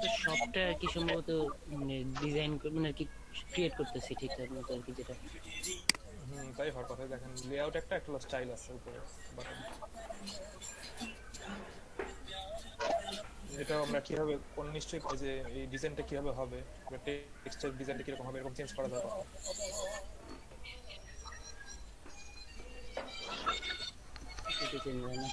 তো শপটা আর কি সম্ভবত মানে ডিজাইন মানে আর কি ক্রিয়েট করতেছি ঠিকঠাক মতো আর কি যেটা। তাই হওয়ার কথা। দেখেন লেআউট একটা একটা স্টাইল আছে উপরে বাটন। এটা আমরা কিভাবে কোন নিশ্চয়ই এই যে এই ডিজাইনটা কিভাবে হবে, টেক্সটের ডিজাইনটা কিরকম হবে এরকম চেঞ্জ করা যাওয়ার কথা। এটা চেঞ্জ হয় না।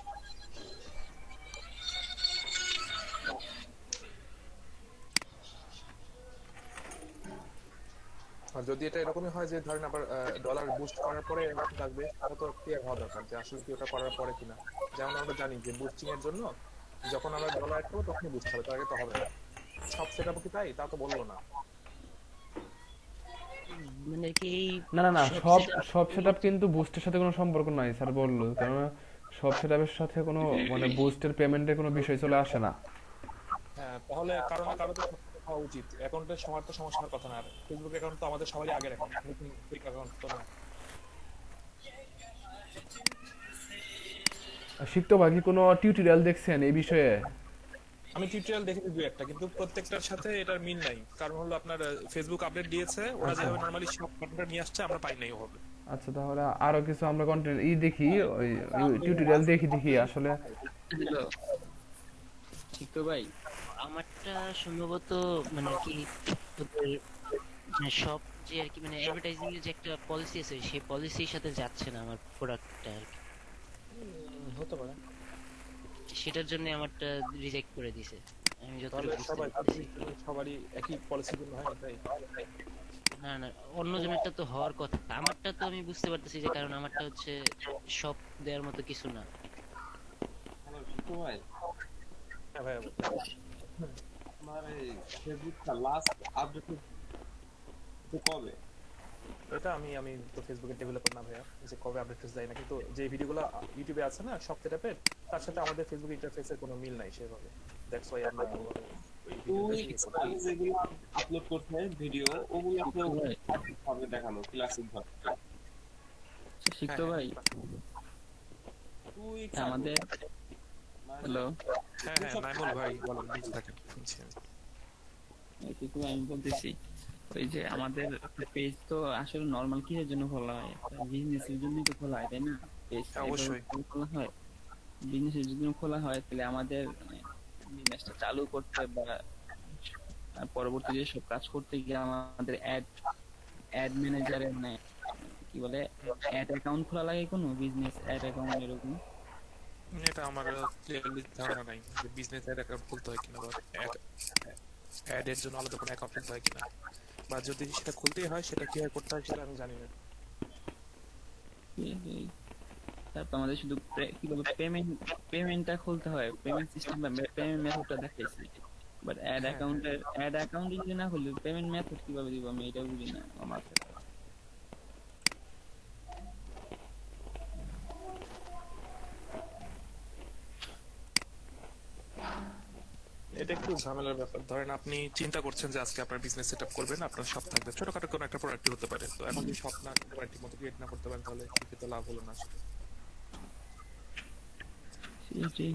আর যদি এটা এরকমই হয় যে ধরেন আবার ডলার বুস্ট করার পরে এরকম থাকবে, সেটা তো ক্লিয়ার হওয়া দরকার যে আসলে কি ওটা করার পরে কিনা। যেমন আমরা জানি যে বুস্টিং এর জন্য যখন আমরা ডলার অ্যাড করবো তখনই বুস্ট হবে, তার আগে তো হবে না। সব সেটআপ কি তাই? তা তো বললো না। মানে কি এই না না না, সব সব সেটআপ সব সেটআপ কিন্তু বুস্টের সাথে কোনো সম্পর্ক নাই স্যার বললো, কেননা সব সেটআপের সাথে কোনো মানে বুস্টের পেমেন্টের কোনো বিষয় চলে আসে না। হ্যাঁ, তাহলে কারো না কারো তো সবকিছু হওয়া উচিত। অ্যাকাউন্টের সবার তো সমস্যা হওয়ার কথা না। আর ফেসবুক অ্যাকাউন্ট তো আমাদের সবারই আগের অ্যাকাউন্ট, নতুন ফেক অ্যাকাউন্ট তো না। শিখতে বাকি কোনো টিউটোরিয়াল দেখছেন এই বিষয়ে? আমি টিউটোরিয়াল দেখেছি দুই একটা, কিন্তু প্রত্যেকটার সাথে এটার মিল নাই। কারণ হলো আপনার ফেসবুক আপডেট দিয়েছে, ওরা আচ্ছা যেভাবে নরমালি সব বাটনটা নিয়ে আসছে আমরা পাই নাই ওভাবে। আচ্ছা, তাহলে আরো কিছু আমরা কন্টেন্ট দেখি, ওই টিউটোরিয়াল দেখি দেখি আসলে। হ্যালো, ঠিক তো ভাই? আমারটা সম্ভবত মানে আর কি ওদের মানে সব যে আর কি মানে অ্যাডভার্টাইজিং এর যে একটা পলিসি আছে সেই পলিসির সাথে যাচ্ছে না আমার প্রোডাক্টটা আর কি। হতে পারে। সেটার জন্য আমারটা রিজেক্ট করে দিছে আমি তাহলে যতটুকু বুঝতে সবাই পারতেছি। সবারই একই পলিসির জন্য হয় না তাই? না না, অন্যজনেরটা তো হওয়ার কথা, আমারটা তো আমি বুঝতে পারতেছি যে কারণ আমারটা হচ্ছে সব দেওয়ার মতো কিছু না। হ্যালো শিপু ভাই, হ্যাঁ ভাই। আপনার এই ফেসবুকটা লাস্ট আপডেট কবে? এটা আমি আমি তো ফেসবুকের ডেভেলপার না ভাইয়া, যে কবে আপডেট যায় না, কিন্তু যে ভিডিওগুলো ইউটিউবে আছে না সব সেটআপের, তার সাথে আমাদের ফেসবুক ইন্টারফেসের কোনো মিল নাই সেভাবে। দ্যাটস ওয়াই আমরা ওভাবে ওই ভিডিওটা 2 ইয়ে উইকস করি। আগে যেগুলো আপলোড করছে ভিডিও, ওগুলো তো শিখতো ভাই, ভাবে দেখানো ক্লাসিক ভাবে। হ্যাঁ শিখতো হ্যাঁ ভাই, 2 উইকস আগে আমাদের মানে হ্যালো, হ্যাঁ দু হ্যাঁ, সপ্তাহ নাইমুল ভাই বলেন, বলতে থাকেন, শুনছি আমি। শিখতো ভাই, আমি বলতেছি ওই যে আমাদের পেজ তো আসলে নর্মাল কিসের জন্য খোলা হয়? একটা বিজনেসের জন্যই তো খোলা হয়, তাই না? পেজটা হ্যাঁ এভাবে অবশ্যই। খোলা হয়, বিজনেসের জন্য খোলা হয়। তাহলে আমাদের মানে বিজনেসটা চালু করতে বা পরবর্তী যে সব কাজ করতে গিয়ে আমাদের অ্যাড অ্যাড ম্যানেজারের মানে কি বলে অ্যাড অ্যাকাউন্ট খোলা লাগে, কোনো বিজনেস অ্যাড অ্যাকাউন্ট এরকম। এটা আমার ক্লিয়ারলি ধারণা নাই যে বিজনেস অ্যাড অ্যাকাউন্ট খুলতে হয় কিনা, বা অ্যাড এর জন্য আলাদা কোনো অ্যাকাউন্ট খুলতে হয় কিনা, বা যদি সেটা খুলতেই হয় সেটা কিভাবে করতে হয় সেটা আমি জানি না। তারপর আমাদের শুধু কি বলবো পেমেন্টটা খুলতে হয়, পেমেন্ট সিস্টেম বা পেমেন্ট মেথডটা দেখাইছে। বাট হ্যাঁ হ্যাঁ, অ্যাড অ্যাকাউন্ট যদি না খুলি পেমেন্ট মেথড কিভাবে দিব আমি এটা বুঝি না আমার মাথায়। এটা একটু ঝামেলার ব্যাপার। ধরেন আপনি চিন্তা করছেন যে আজকে আপনার বিজনেস সেট আপ করবেন, আপনার শপ থাকবে, ছোটখাটো কোনো একটা প্রোডাক্ট হতে পারে। তো এখন যদি শপ না করতে পারেন, ঠিক মতো ক্রিয়েট না করতে পারেন, তাহলে সেক্ষেত্রে তো লাভ হলো না আসলে। সেটাই।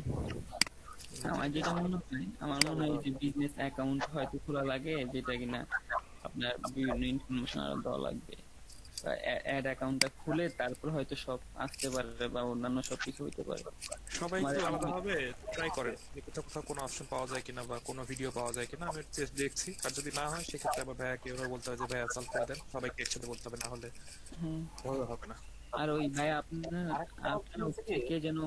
আমার যেটা মনে হয়, আমার মনে হয় যে বিজনেস অ্যাকাউন্ট হয়তো খোলা লাগে, যেটা কিনা আপনার বিভিন্ন ইনফরমেশন আরো দেওয়া লাগবে। অ্যাড অ্যাকাউন্টটা খুলে তারপর হয়তো সব আসতে পারে বা অন্যান্য সবকিছু হইতে পারে। সবাই আমার একটু আমার আলাদাভাবে ট্রাই করেন যে কোথাও কোথাও কোনো অপশন পাওয়া যায় কিনা, বা কোনো ভিডিও পাওয়া যায় কিনা। আমি টেস্ট দেখছি, আর যদি না হয় সেক্ষেত্রে আবার ভাইয়াকে এভাবে বলতে হবে যে ভাইয়া সলভ করে দেন, সবাইকে একসাথে বলতে হবে, না হলে হ্যাঁ, ভালো হবে না। আর ওই ভাই আপনার আরেকটা আপনার অপশন আছে কি? কে যেন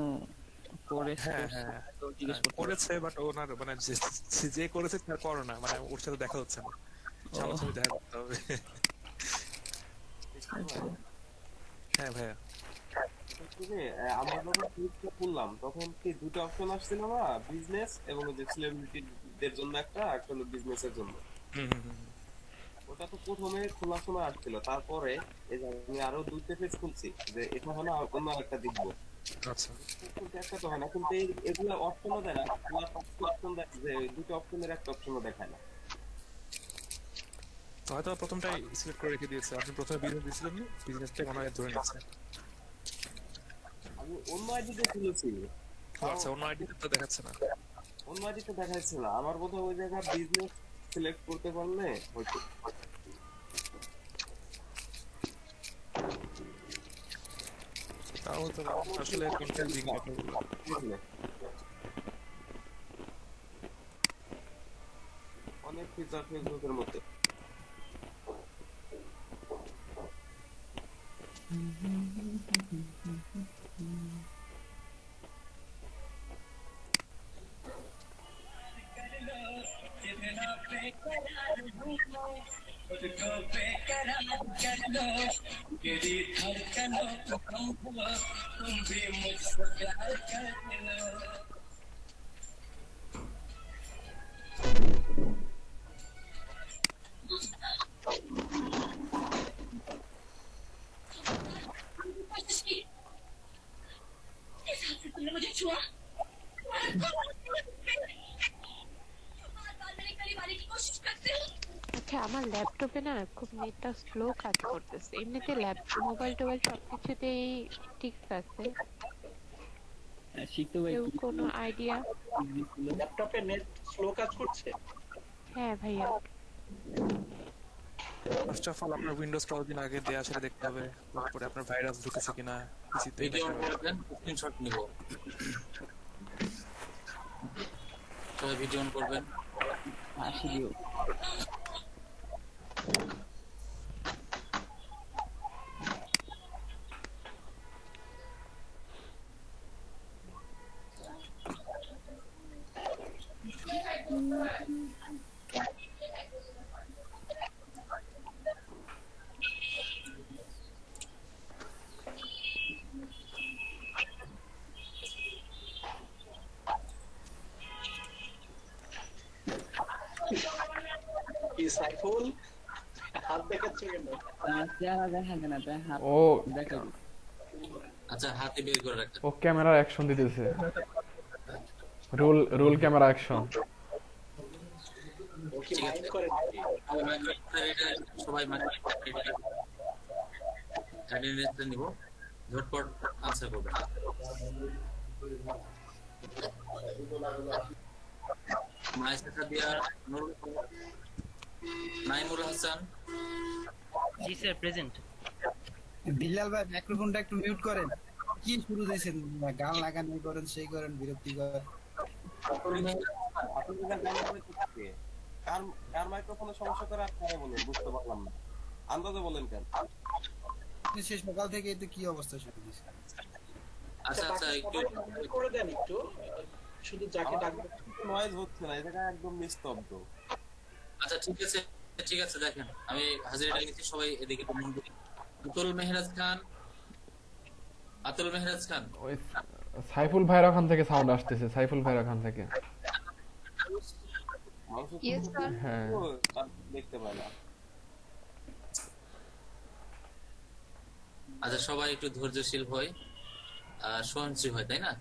কোরেস হ্যাঁ করছে, হ্যাঁ তো জিজ্ঞেস করতে পারবো। করেছে, বাট ওনার মানে যে করেছে তার করোনা, মানে ওর সাথে দেখা হচ্ছে না, ও সামনাসামনি দেখা করতে হবে। শিপু আচ্ছা, ভাই, হ্যাঁ ভাইয়া। এটা হচ্ছে যে, আমরা যখন পেজটা খুললাম তখন কি দুটো অপশন আসছিল না, বিজনেস এবং ওই যে সেলিব্রিটিদের জন্য একটা, একটা হলো বিজনেসের জন্য। হুম হুম হুম। ওটা তো প্রথমে খোলার সময় আসছিল, তারপরে এই যে আমি আরো দুইটা পেজ খুলছি যে এটা হলো অন্য একটা দেখবো। আচ্ছা, কিন্তু একটা তো হয় না, কিন্তু এগুলো অপশনও দেয় না, খোলার পাঁচটা অপশন দেয় যে ওই দুটো অপশনের একটা অপশনও দেখায় না। তো হয়তো প্রথমটাই সিলেক্ট করে রেখে দিয়েছে। আপনি প্রথমে বিজনেস দিয়েছিলেন না, বিজনেসটাই মনে হয় ধরে নিচ্ছে। আমি অন্য আইডি দিয়ে খুলেছি, ও তাও আচ্ছা, অন্য আইডিতে তো দেখাচ্ছে না। অন্য আইডিতে দেখাচ্ছে না, আমার বোধহয় ওই জায়গায় বিজনেস সিলেক্ট করতে পারলে হয়তো। তাও হতে পারে, আসলে কনফিউজিং ব্যাপারগুলো। অনেক ফিচার ফেসবুকের মধ্যে। इस हाथ से तुमने मुझे छुआ बार-बार मेरे करीब आने की कोशिश करते हो। আচ্ছা আমার ল্যাপটপে না খুব নেটটা স্লো কাজ করতেছে, এমনিতে মোবাইল টোবাইল সবকিছুতেই ঠিক আছে। শিখতে ভাই কেউ কোনো আইডিয়া? ল্যাপটপে নেট স্লো কাজ করছে? হ্যাঁ ভাইয়া। ফার্স্ট অফ অল আপনার উইন্ডোজ কতদিন আগে দেয়া সেটা দেখতে হবে, তারপরে আপনার ভাইরাস ঢুকেছে কিনা পিসিতে। ভিডিও অন করবেন, স্ক্রিনশট নিব। সবাই ভিডিও অন করবেন। আসিও কি সাইফুল হাত দেখাচ্ছে কেন? চেহারা দেখা যায় না, তাই হাত ও দেখা আচ্ছা, হাতে বের করে রাখেন। ও ক্যামেরা অ্যাকশন দিতেছে, রোল ক্যামেরা অ্যাকশন। ও কি মাইন্ড করে নাকি? সবাই অ্যাটেন্ডেন্সটা নিব, ঝটপট আনসার করবেন। মাইসা দিয়া নাইমুল হাসান। জি স্যার, প্রেজেন্ট। বিল্লাল ভাই মাইক্রোফোনটা একটু মিউট করেন। কি শুরু দিয়েছেন? গান লাগানো করেন, সেই করেন, বিরক্তিকর। কার মাইক্রোফোনের সমস্যা করে আপনারা বলেন, বুঝতে পারলাম না। আন্দাজে বলেন কেন? সে সকাল থেকে তো কি অবস্থা শুরু দিয়েছে? আচ্ছা আচ্ছা, একটু করে দেন একটু, শুধু যাকে ডাকবেন। নয়েজ হচ্ছে না, এই জায়গা একদম নিস্তব্ধ। আচ্ছা ঠিক আছে ঠিক আছে, দেখেন আমি হাজিরা নিচ্ছি, সবাই এদিকে একটু মন দিন। আতুল মেহরাজ খান, আতুল মেহরাজ খান। ওই সাইফুল ভাইয়ের ওখান থেকে সাউন্ড আসতেছে, সাইফুল ভাইয়ের ওখান থেকে। Yes, sir. হ্যাঁ দেখতে পাই না। আচ্ছা সবাই একটু ধৈর্যশীল হয় আর সহনশীল হয়, তাই না?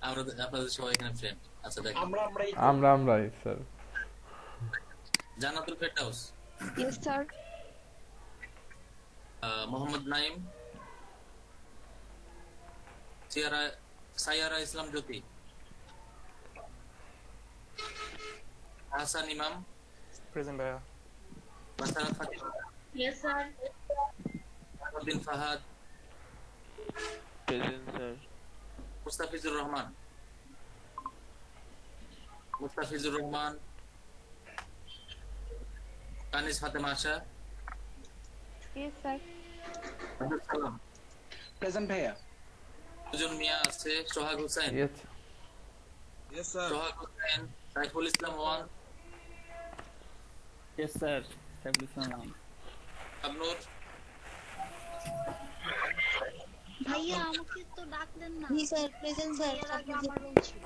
আমরা আপনাদের সবাই এখানে ফ্রেন্ড। আচ্ছা দেখেন, আমরাই স্যার। জান্নাতুল ফেরদাউস। Yes, sir. মোহাম্মদ নাইম, সাইয়ারা ইসলাম জ্যোতি, হাসান ইমাম, প্রেজেন্ট ভাইয়া। Masarat Fatima, Yes sir. Uddin Fahad, present sir. Mustafizur Rahman, Kanis Fatema Asha, Yes, sir. Abdul Salam, present ভাইয়া। সুজন মিয়া আছে, Sohag Hossain, yes sir. Sohag Hossain, Saiful Islam one, yes sir, Saiful Islam. Abnur, ভাইয়া আমাকে তো ডাকলেন না। জি স্যার, প্রেজেন্ট স্যার। এর আগে আমার রুম ছিল।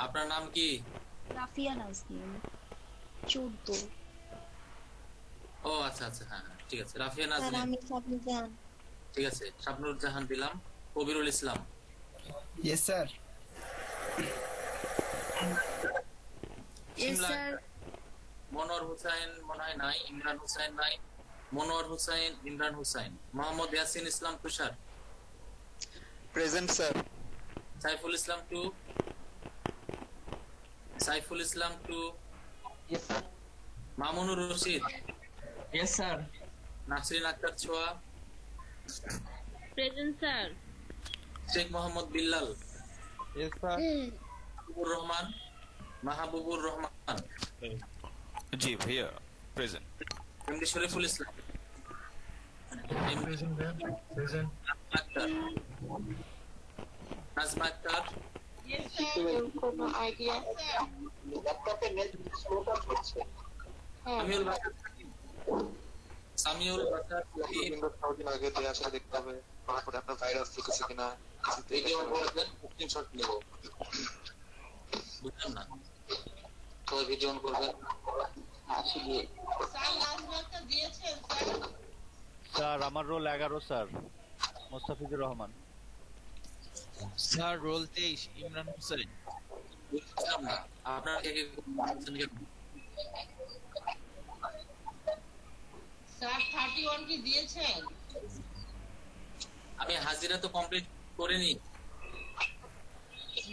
আপনার নাম কি? রাফিয়া নাজনীন 14। ও আচ্ছা আচ্ছা, হ্যাঁ হ্যাঁ, ঠিক আছে। রাফিয়া স্যার নাজনীন, আমি শাবনুর জাহান। ঠিক আছে। শাবনুর জাহান দিলাম। Kabirul Islam, yes sir. Yes sir. Monowar Hussain মনে হয় নাই, ইমরান হুসাইন নাই, Monowar Hussain, Imran Hussain, Mohammad Yasin Islam Tushar, present sir. Saiful Islam 2, Saiful Islam 2, yes sir. Mamunur Rashid, yes sir. Nasrin Akter Chhoya, present sir. Sheikh Mohammad Billal, yes sir. Mahbubur Rahman, Mahbubur Rahman, জি ভাইয়া present. MD Shariful Islam, present. Akter, Najma Akter, কোনো আইডিয়া? ল্যাপটপে নেট স্লো কাজ করছে। সামিউল বাসার, সামিউল বাসার, আগে দিয়ে আসলে দেখতে হবে তারপরে আপনার ভাইরাস ঢুকেছে কিনা। ভিডিও অন করে দেন, স্ক্রিনশট নিব। বুঝলাম না, তো ভিডিও অন করবেন। স্যার আমার roll 11 sir, Mostafizur Rahman. Sir roll 23 Imran Hossain. বুঝলাম না, আপনারা কে কে বলছেন কেন? স্যার 31 কি দিয়েছেন? আমি হাজিরা তো কমপ্লিট করিনি।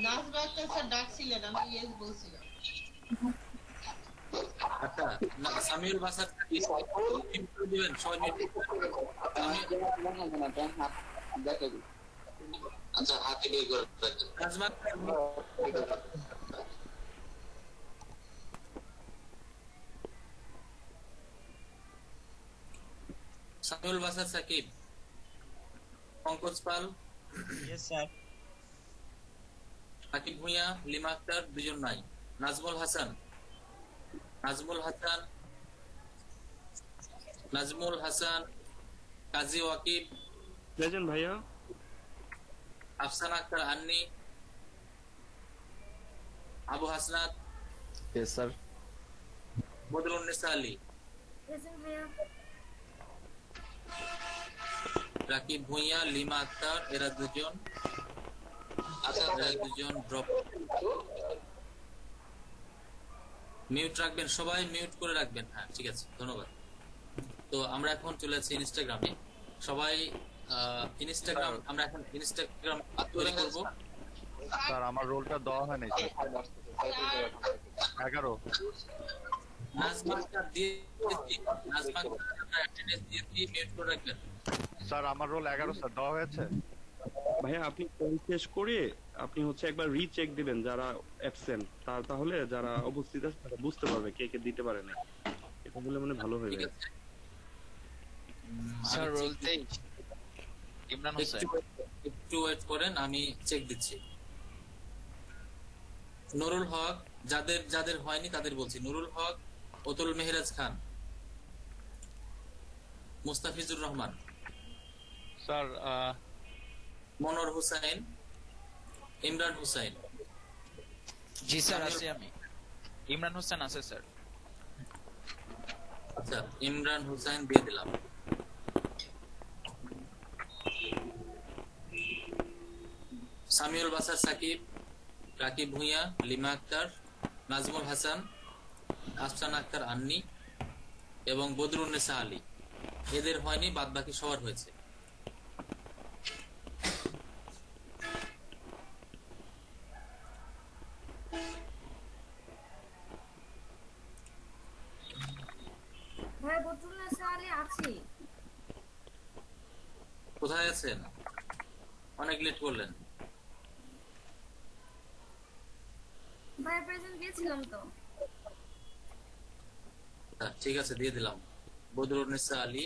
নাজমা আক্তার স্যার ডাকছিলেন, আমি ইয়েস বলছিলাম। আচ্ছা, সামিউল বাসার দিবেন 6 মিনিট। আচ্ছা, হাতে বের করে রাখেন। Najma Samiul Basar Sakib, Pankaj Pal, yes sir. সাকিব ভুঁইয়া, লিমা আক্তার দুজন নাই। নাজমুল হাসান, নাজমুল হাসান, নাজমুল হাসান, কাজী ওয়াকিব, প্রেজেন্ট ভাইয়া। Afsana Akter Anni, Abu Hasnat, yes sir. Badrunnesa Ali, present ভাইয়া। রাকিব ভুঁইয়া, লিমা আক্তার, এরা দুজন। আচ্ছা, এরা দুজন ড্রপ। মিউট রাখবেন, সবাই মিউট করে রাখবেন। হ্যাঁ ঠিক আছে, ধন্যবাদ। তো আমরা এখন চলে যাচ্ছি ইনস্টাগ্রামে। সবাই ইনস্টাগ্রাম, আমরা এখন ইনস্টাগ্রাম তৈরি করব। স্যার আমার রোলটা দেওয়া হয় নাই স্যার। 11। নাজমা আক্তার দিয়ে দিয়েছি, নাজমা আক্তার আমরা অ্যাটেন্ডেন্স দিয়েছি, মিউট করে রাখবেন। স্যার আমার রোল 11 স্যার, দেওয়া হয়েছে। ভাইয়া আপনি কল শেষ করে আপনি হচ্ছে একবার রিচেক দিবেন যারা অ্যাবসেন্ট, তাহলে যারা উপস্থিত আছে তারা বুঝতে পারবে কে কে দিতে পারে না। এটা বলে মনে ভালো হবে। Sir roll 23 Imran Hossain. একটু ওয়েট করেন, আমি চেক দিচ্ছি। নুরুল হক, যাদের যাদের হয়নি তাদের বলছি। নুরুল হক, অতুল মেহরাজ খান, মুস্তাফিজুর রহমান, স্যার মনোর হুসাইন, ইমরান হুসাইন। জি স্যার আছি আমি। ইমরান হোসেন আছে স্যার। আচ্ছা, ইমরান হুসাইন দিয়ে দিলাম। সামিউল বাসার সাকিব, রাকিব ভুঁইয়া, লিমা আক্তার, নাজমুল হাসান, আফসানা আক্তার আন্নি এবং বদরুন্নেসা আলী। এদের হয়নি, বাদ বাকি সবার হয়েছে। ভাই বদরুন্নেসা আলী আছি। কোথায় আছেন? অনেক লেট করলেন। ভাই প্রেজেন্ট দিয়েছিলাম তো। ঠিক আছে, দিয়ে দিলাম। বদরুন্নেসা আলী,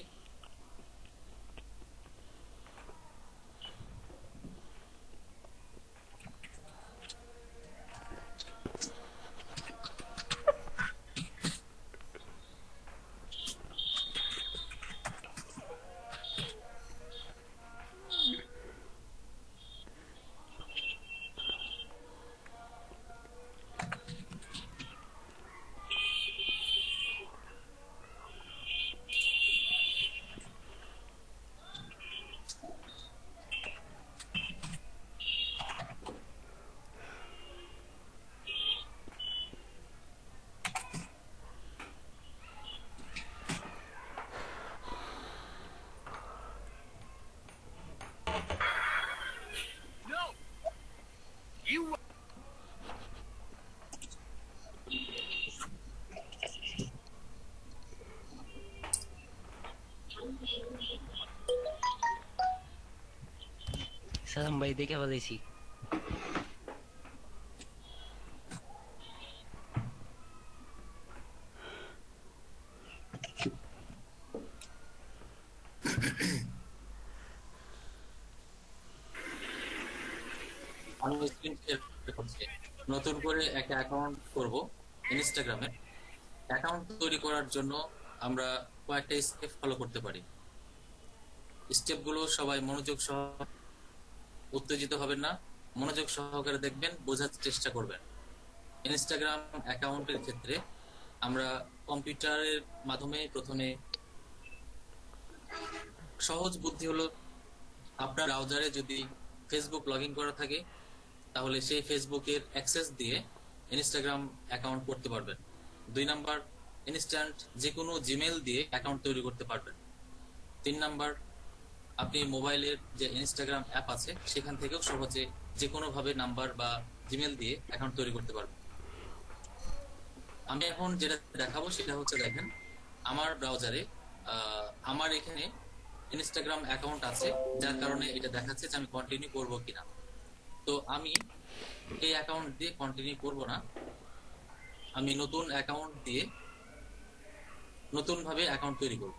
ভাই দেখে বলেছি। আমি স্ক্রিন শেয়ার করছি। নতুন করে একটা অ্যাকাউন্ট করব ইনস্টাগ্রামে। অ্যাকাউন্ট তৈরি করার জন্য আমরা কয়েকটা স্টেপ ফলো করতে পারি। স্টেপগুলো সবাই মনোযোগ সহ উত্তেজিত হবেন না, মনোযোগ সহকারে দেখবেন, বোঝার চেষ্টা করবেন। ইনস্টাগ্রাম অ্যাকাউন্টের ক্ষেত্রে আমরা কম্পিউটারের মাধ্যমে প্রথমে সহজ বুদ্ধি হলো আপনার ব্রাউজারে যদি ফেসবুক লগ ইন করা থাকে তাহলে সেই ফেসবুকের অ্যাক্সেস দিয়ে ইনস্টাগ্রাম অ্যাকাউন্ট করতে পারবেন। 2 নাম্বার, ইনস্ট্যান্ট যে কোনো জিমেল দিয়ে অ্যাকাউন্ট তৈরি করতে পারবেন। 3 নাম্বার, আপনি মোবাইলের যে ইনস্টাগ্রাম অ্যাপ আছে সেখান থেকেও সহজে যে কোনো ভাবে নাম্বার বা জিমেল দিয়ে অ্যাকাউন্ট তৈরি করতে পারবেন। আমি এখন যেটা দেখাবো সেটা হচ্ছে, দেখেন আমার ব্রাউজারে আমার এখানে ইনস্টাগ্রাম অ্যাকাউন্ট আছে, যার কারণে এটা দেখাচ্ছে যে আমি কন্টিনিউ করব কিনা। তো আমি এই অ্যাকাউন্ট দিয়ে কন্টিনিউ করব না, আমি নতুন অ্যাকাউন্ট দিয়ে নতুন ভাবে অ্যাকাউন্ট তৈরি করব।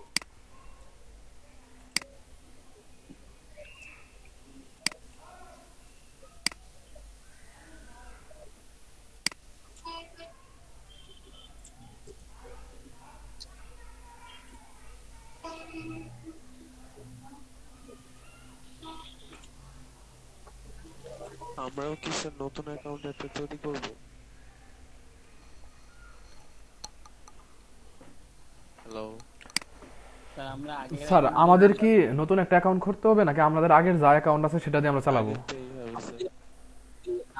আমরাও কি স্যার নতুন অ্যাকাউন্ট একটা তৈরি করব? হ্যালো স্যার আমাদের কি নতুন একটা অ্যাকাউন্ট করতে হবে নাকি আমাদের আগের যা অ্যাকাউন্ট আছে সেটা দিয়ে আমরা চালাবো?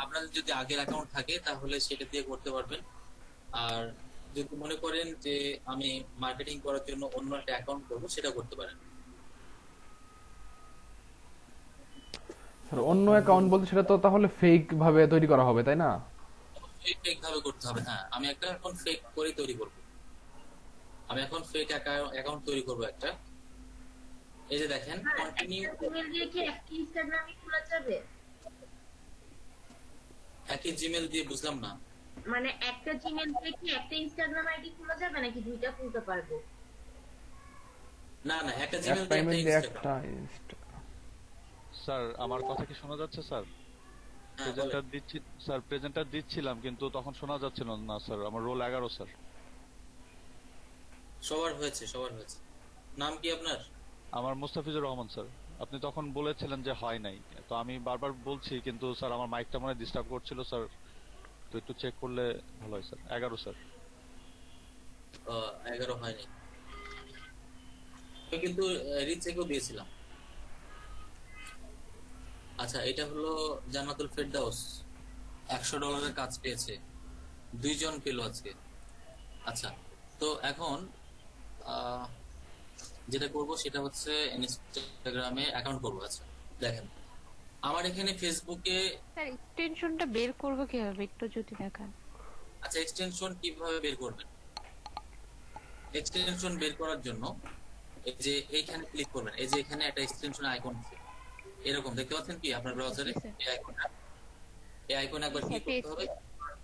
আপনাদের যদি আগের অ্যাকাউন্ট থাকে তাহলে সেটা দিয়ে করতে পারবেন। আর যদি মনে করেন যে আমি মার্কেটিং করার জন্য অন্য একটা অ্যাকাউন্ট করব, সেটা করতে পারেন। স্যার অন্য অ্যাকাউন্ট বলতে সেটা তো তাহলে ফেক ভাবে তৈরি করা হবে, তাই না? ফেক ভাবে করতে হবে, হ্যাঁ। আমি একটা এখন ফেক করে তৈরি করব। আমি এখন ফেক অ্যাকাউন্ট তৈরি করব একটা। এই যে দেখেন, কন্টিনিউ জিমেল দিয়ে কি একটা ইনস্টাগ্রামে খোলা যাবে? একই জিমেল দিয়ে বুঝলাম না। মানে একটা জিমেল দিয়ে কি একটা ইনস্টাগ্রাম আইডি খোলা যাবে নাকি দুইটা খুলতে পারবো? না না, একটা জিমেল দিয়ে একটা ইনস্টাগ্রাম। স্যার আমার কথা কি শোনা যাচ্ছে স্যার? প্রেজেন্টার দিচ্ছিলাম কিন্তু তখন শোনা যাচ্ছিল না স্যার। আমার রোল 11 স্যার। সবার হয়েছে। নাম কি আপনার? আমার মুস্তাফিজুর রহমান স্যার। আপনি তখন বলেছিলেন যে হয় নাই, তো আমি বারবার বলছি কিন্তু স্যার আমার মাইকটা মনে ডিস্টার্ব করছিল স্যার, তো একটু চেক করলে ভালো হয় স্যার। 11 স্যার। 11 হয়নি, আমি কিন্তু রিচেকও দিয়েছিলাম। আচ্ছা, এটা হলো জান্নাতুল ফেরদাউস, $100 কাজ পেয়েছে, 2 জন পেল আজকে। আচ্ছা, তো এখন যেটা করব সেটা হচ্ছে ইনস্টাগ্রামে অ্যাকাউন্ট করব। আচ্ছা দেখেন, আমার এখানে ফেসবুকে স্যার এক্সটেনশনটা বের করব কিভাবে একটু যদি দেখান। আচ্ছা, এক্সটেনশন কিভাবে বের করবেন? এক্সটেনশন বের করার জন্য এই যে এইখানে ক্লিক করবেন। এই যে এখানে একটা এক্সটেনশন আইকন আছে, এরকম দেখতে পাচ্ছেন কি আপনার ব্রাউজারে? এই আইকনে একবার ক্লিক করতে হবে,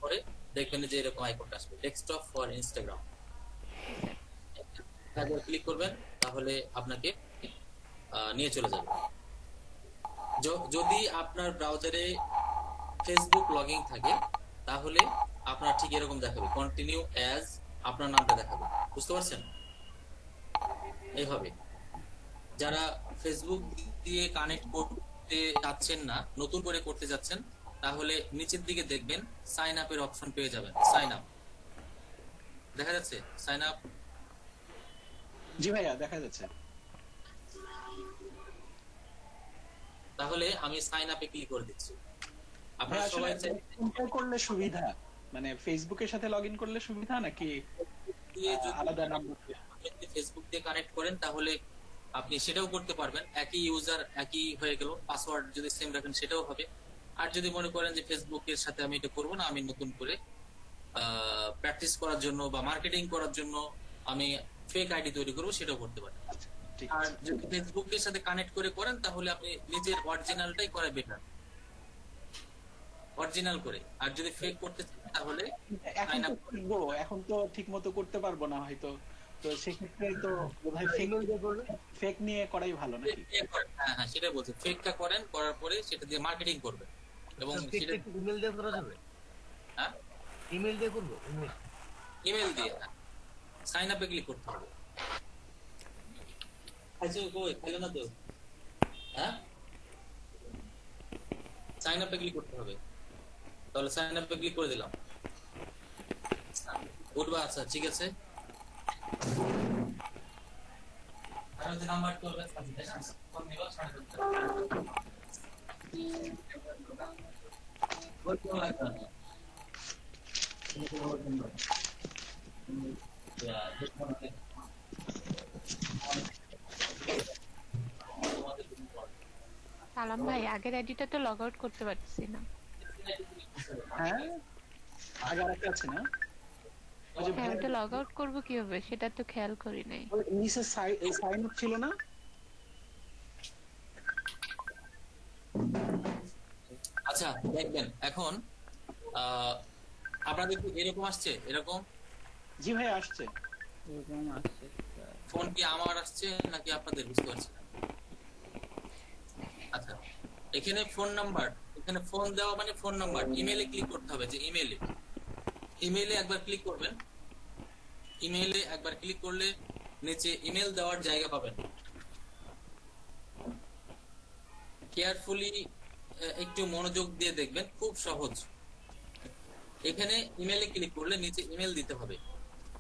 পরে দেখবেন যে এরকম আইকনটা আসবে, ডেস্কটপ ফর ইনস্টাগ্রাম। একবার ক্লিক করবেন, তাহলে আপনাকে নিয়ে চলে যাবে। যদি আপনার ব্রাউজারে ফেসবুক লগইন থাকে তাহলে আপনার ঠিক এরকম দেখাবে, কন্টিনিউ অ্যাজ আপনার নামটা দেখাবে। বুঝতে পারছেন? এইভাবে যারা ফেসবুক দিয়ে কানেক্ট করতে যাচ্ছেন না, নতুন করে করতে যাচ্ছেন, তাহলে নিচের দিকে দেখবেন সাইন আপের অপশন পেয়ে যাবেন। সাইন আপ দেখা যাচ্ছে? Sign up. জি ভাইয়া দেখা যাচ্ছে। তাহলে আমি সাইন আপে ক্লিক করে দিচ্ছি। আপনারা সবাই কোনটা করলে সুবিধা, মানে ফেসবুকের সাথে লগইন করলে সুবিধা নাকি আলাদা নাম্বার দিয়ে? যদি ফেসবুক দিয়ে কানেক্ট করেন তাহলে আপনি সেটাও করতে পারবেন, একই ইউজার একই হয়ে গেল, পাসওয়ার্ড যদি সেম রাখেন সেটাও হবে। আর যদি মনে করেন যে ফেসবুকের সাথে আমি এটা করব না, আমি নতুন করে প্র্যাকটিস করার জন্য বা মার্কেটিং করার জন্য আমি ফেক আইডি তৈরি করব, সেটাও করতে পারেন। আর যদি ফেসবুকের সাথে কানেক্ট করে করেন তাহলে আপনি নিজের অরিজিনালটাই করা বেটার, অরিজিনাল করে। আর যদি ফেক করতে চান তাহলে এখন সাইন তো আপ করে শিখবো, এখন তো ঠিক মতো করতে পারবো না হয়তো, তো সেক্ষেত্রে তো বোধহয় ফেক নিয়ে করাই ভালো নাকি? হ্যাঁ হ্যাঁ সেটাই বলছি, ফেকটা করেন, করার পরে সেটা দিয়ে মার্কেটিং করবেন এবং সেটা ইমেল দিয়ে করা যাবে? হ্যাঁ ইমেল দিয়ে করবো? ইমেল দিয়ে সাইন আপে ক্লিক করতে হবে। আচ্ছা কই খেলে না তো, হ্যাঁ সাইন আপে ক্লিক করতে হবে। তাহলে সাইন আপে ক্লিক করে দিলাম, উঠবা। আচ্ছা ঠিক আছে, আর যে নাম্বার করবে ফোন নিব ওই কোন লাগবে না। সালাম ভাই, আগের আইডিটা তো লগ আউট করতে পারছি না। হ্যাঁ আগে আরেকটা আছে না? হ্যাঁ, ওটা লগ আউট করবো কিভাবে সেটা তো খেয়াল করি নাই। নিচে সাইন আপ ছিল না? আচ্ছা দেখবেন এখন আপনাদের কি এরকম আসছে? এরকম? জি ভাই আসছে। এরকম আসছে। ফোন কি আমার আসছে নাকি আপনাদের? বুঝতে পারছি না। আচ্ছা এখানে ফোন নাম্বার, এখানে ফোন দেওয়া মানে ফোন নাম্বার। ইমেইলে ক্লিক করতে হবে, যে ইমেইলে একবার ক্লিক করবেন। ইমেইলে একবার ক্লিক করলে নিচে ইমেল দেওয়ার জায়গা পাবেন। কেয়ারফুলি একটু মনোযোগ দিয়ে দেখবেন, খুব সহজ। এখানে ইমেইলে ক্লিক করলে নিচে ইমেল দিতে হবে।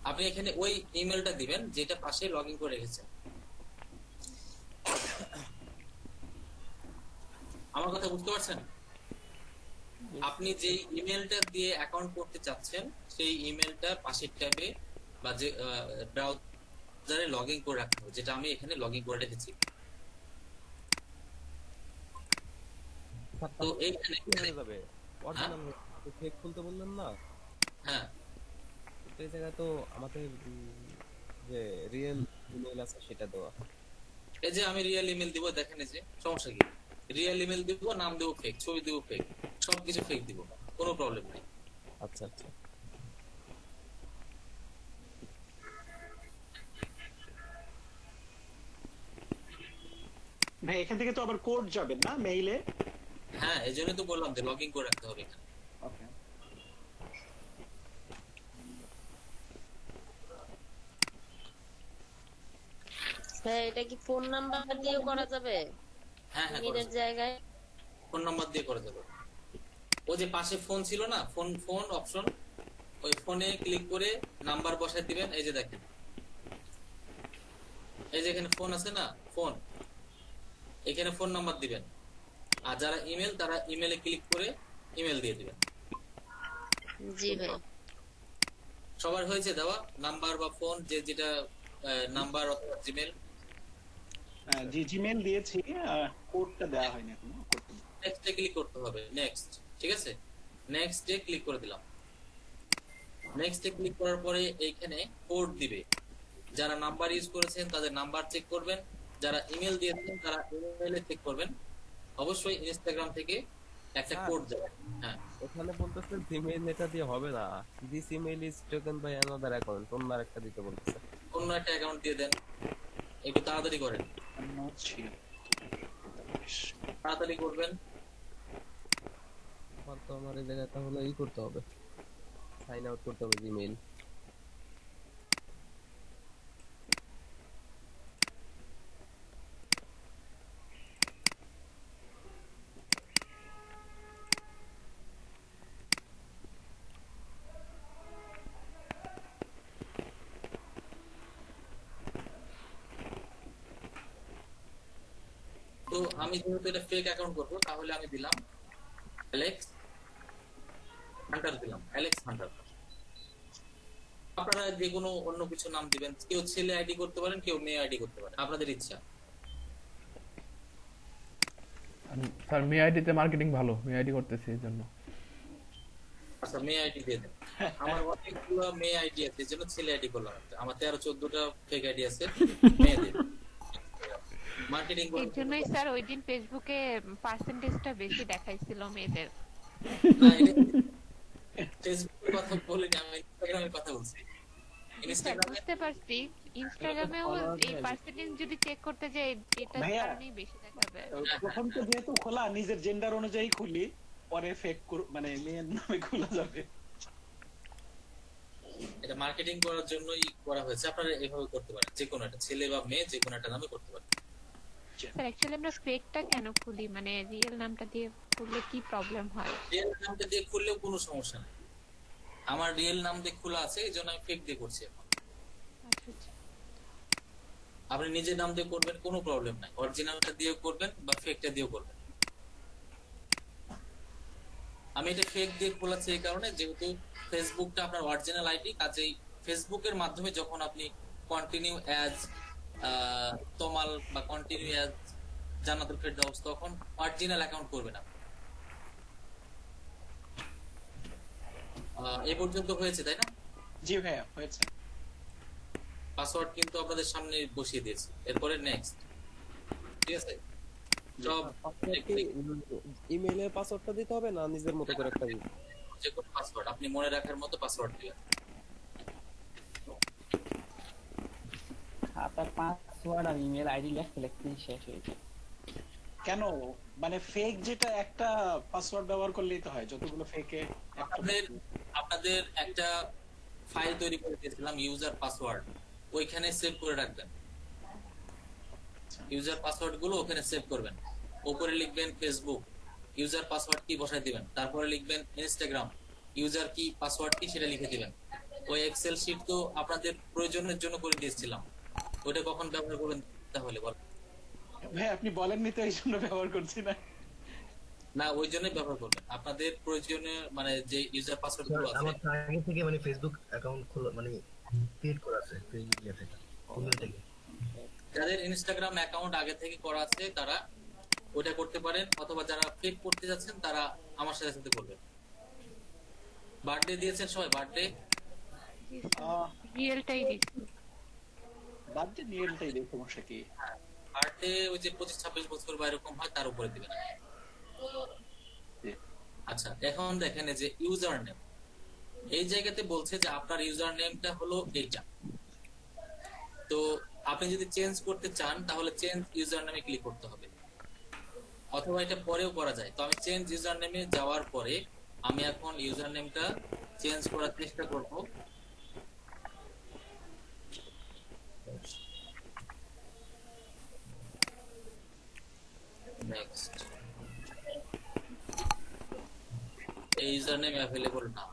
আপনি এখানে ওই ইমেলটা দিবেন যেটা পাশে লগইন করে রেখেছেন। আমার কথা বুঝতে পারছেন? আপনি যে ইমেলটা দিয়ে অ্যাকাউন্ট করতে চাচ্ছেন সেই ইমেলটা পাশের ট্যাবে বা যে ব্রাউজারে লগইন করে রাখতে হবে, যেটা আমি এখানে লগইন করে রেখেছি। তো এইখানে যাবে অরিজিনাল ফেক খুলতে বললেন না? হ্যাঁ তো এই জায়গায় তো আমাদের যে রিয়েল ইমেল আছে সেটা দেওয়া। এই যে আমি রিয়েল ইমেল দিব, দেখেন এই যে সমস্যা কি, রিয়েল ইমেল দিব, নাম দেব ফেক, ছবি দেব ফেক, সবকিছু ফেক দিব, কোনো প্রবলেম নাই। আচ্ছা আচ্ছা ভাই এখান থেকে তো আবার কোড যাবে না মেইলে? হ্যাঁ এই জন্য তো বললাম যে লগইন করে রাখতে হবে এখানে। ওকে হ্যাঁ, এটা কি ফোন নাম্বার দিয়ে করা যাবে? হ্যাঁ হ্যাঁ ইমেলের জায়গায় ফোন নাম্বার দিয়ে করা যাবে। ওই যে পাশে ফোন ছিল না, ফোন অপশন, ওই ফোনে ক্লিক করে নাম্বার বসাই দিবেন। এই যে দেখেন, এই যে এখানে ফোন আছে না, ফোন, এখানে ফোন নাম্বার দিবেন। আর যারা ইমেল তারা ইমেলে ক্লিক করে ইমেল দিয়ে দিবেন। জি ভাই। সবার হয়েছে দেওয়া নাম্বার বা ফোন, যে যেটা নাম্বার অথবা জিমেল? জি জিমেল দিয়েছি, কোডটা দেওয়া হয়নি এখনো। নেক্সটে ক্লিক করতে হবে, নেক্সট। ঠিক আছে, নেক্সটে ক্লিক করে দিলাম। নেক্সটে ক্লিক করার পরে এইখানে কোড দিবে। যারা নাম্বার ইউজ করেছেন তাদের নাম্বার চেক করবেন, যারা ইমেল দিয়েছেন তারা ইমেলে চেক করবেন। অবশ্যই ইনস্টাগ্রাম থেকে একটা কোড যাবে। হ্যাঁ ওখানে বলতেছে জিমেইল এটা দিয়ে হবে না, this email is taken by another account, অন্য একটা দিতে বলতেছে। অন্য একটা অ্যাকাউন্ট দিয়ে দেন, একটু তাড়াতাড়ি করেন, তাড়াতাড়ি করবেন। আমার তো আমার এই জায়গায় তাহলে করতে হবে, সাইন আউট করতে হবে জিমেইল। তো আমি যেহেতু এটা ফেক অ্যাকাউন্ট করবো, তাহলে আমি দিলাম অ্যালেক্স হান্টার, দিলাম অ্যালেক্স হান্টার। আপনারা যে কোনো অন্য কিছু নাম দিবেন, কেউ ছেলে আইডি করতে পারেন, কেউ মেয়ে আইডি করতে পারেন, আপনাদের ইচ্ছা। স্যার মেয়ে আইডিতে মার্কেটিং ভালো, মেয়ে আইডি করতেছি এর জন্য। আচ্ছা মেয়ে আইডি দিয়ে দেন। আমার অনেকগুলো মেয়ে আইডি আছে, এর জন্য ছেলে আইডি করলাম। আমার 13-14টা ফেক আইডি আছে, মেয়ে দিয়ে মার্কেটিং এর জন্যই স্যার ওই দিন ফেসবুকে পার্সেন্টেজটা বেশি দেখাইছিল মেয়েদের। না ফেসবুকের কথা বলিনি, আমি ইনস্টাগ্রামের কথা বলছি। ইনস্টাগ্রামে বুঝতে পারছি, ইনস্টাগ্রামেও এই পার্সেন্টেজ যদি চেক করতে যাই এটার ভাইয়া, কারণেই বেশি দেখাবে। প্রথম তো যেহেতু খোলা নিজের জেন্ডার অনুযায়ী খুলি, পরে ফেক মানে মেয়ের নামে খোলা যাবে। এটা মার্কেটিং করার জন্যই করা হয়েছে, আপনারা এভাবে করতে পারেন, যে কোনো একটা ছেলে বা মেয়ে যে কোনো একটা নামে করতে পারেন। স্যার অ্যাকচুয়ালি আমরা ফেকটা কেন খুলি, মানে রিয়েল নামটা দিয়ে খুললে কি প্রবলেম হয়? রিয়েল নামটা দিয়ে খুললেও কোনো সমস্যা নেই, আমার রিয়েল নাম দিয়ে খোলা আছে, এই জন্য আমি ফেক দিয়ে করছি এখন। আপনি নিজের নাম দিয়ে করবেন, কোনো প্রবলেম নাই, অরিজিনালটা দিয়ে করবেন বা ফেকটা দিয়েও করবেন। আমি এটা ফেক দিয়ে খোলাচ্ছি এই কারণে, যেহেতু ফেসবুকটা আপনার অরিজিনাল আইডি, কাজেই ফেসবুকের মাধ্যমে যখন আপনি কন্টিনিউ অ্যাজ তমাল বা কন্টিনিউ অ্যাজ জান্নাতুল ফেরদাউস, তখন অরিজিনাল অ্যাকাউন্ট করবেন আপনি। এই পর্যন্ত হয়েছে তাই না? জি ভাইয়া হয়েছে। পাসওয়ার্ড কিন্তু আপনাদের সামনে বসিয়ে দিয়েছি, এরপরে নেক্সট। ঠিক আছে, সব ইমেইলের পাসওয়ার্ডটা দিতে হবে না নিজের মতো করে একটা দিতে? যে কোনো পাসওয়ার্ড আপনি মনে রাখার মতো পাসওয়ার্ড দিবেন। আপনার পাসওয়ার্ড আর ইমেল আইডি লিখতে শেষ হয়ে যায়। কেন মানে ফেক যেটা একটা পাসওয়ার্ড ব্যবহার করলেই তো হয়, যতগুলো ফেকে আপনাদের একটা ফাইল তৈরি করে দিয়েছিলাম ইউজার পাসওয়ার্ড, ওইখানে সেভ করে রাখবেন। ইউজার পাসওয়ার্ড গুলো ওখানে সেভ করবেন, উপরে লিখবেন ফেসবুক, ইউজার পাসওয়ার্ড কি বসাই দিবেন, তারপরে লিখবেন ইনস্টাগ্রাম, ইউজার কি পাসওয়ার্ড কি সেটা লিখে দিবেন। ওই এক্সেল শিট তো আপনাদের প্রয়োজনের জন্য করে দিয়েছিলাম, ওটা কখন ব্যবহার করবেন তাহলে বল? ভাই আপনি বলেননি তো এই জন্য ব্যবহার করছি না। না, ওই জন্যই ব্যবহার করবেন, আপনাদের প্রয়োজনে মানে যে ইউজার পাসওয়ার্ড গুলো আছে। আমার তো আগে থেকে মানে ফেসবুক অ্যাকাউন্ট খোলা মানে ক্রিয়েট করা আছে ফেসবুক ইয়ে থেকে, ইমেল থেকে। যাদের ইনস্টাগ্রাম অ্যাকাউন্ট আগে থেকে করা আছে তারা ওটা করতে পারেন, অথবা যারা ফেক করতে যাচ্ছেন তারা আমার সাথে সাথে করবেন। বার্থডে দিয়েছেন সবাই? বার্থডে রিয়েলটাই দিচ্ছি। বার্থডে রিয়েলটাই দেই, সমস্যা কি? বার্থডে ওই যে 25-26 বছর বা এরকম হয় তার উপরে দিবেন। আচ্ছা, এখন দেখেন এই যে ইউজার নেম, এই জায়গাতে বলছে যে আপনার ইউজার নেমটা হলো এইটা। তো আপনি যদি চেঞ্জ করতে চান তাহলে চেঞ্জ ইউজার নেমে ক্লিক করতে হবে, অথবা এটা পরেও করা যায়। তো আমি চেঞ্জ ইউজার নেমে যাওয়ার পরে আমি এখন ইউজার নেমটা চেঞ্জ করার চেষ্টা করব। নেক্সট, এই ইউজার নেম অ্যাভেলেবল না,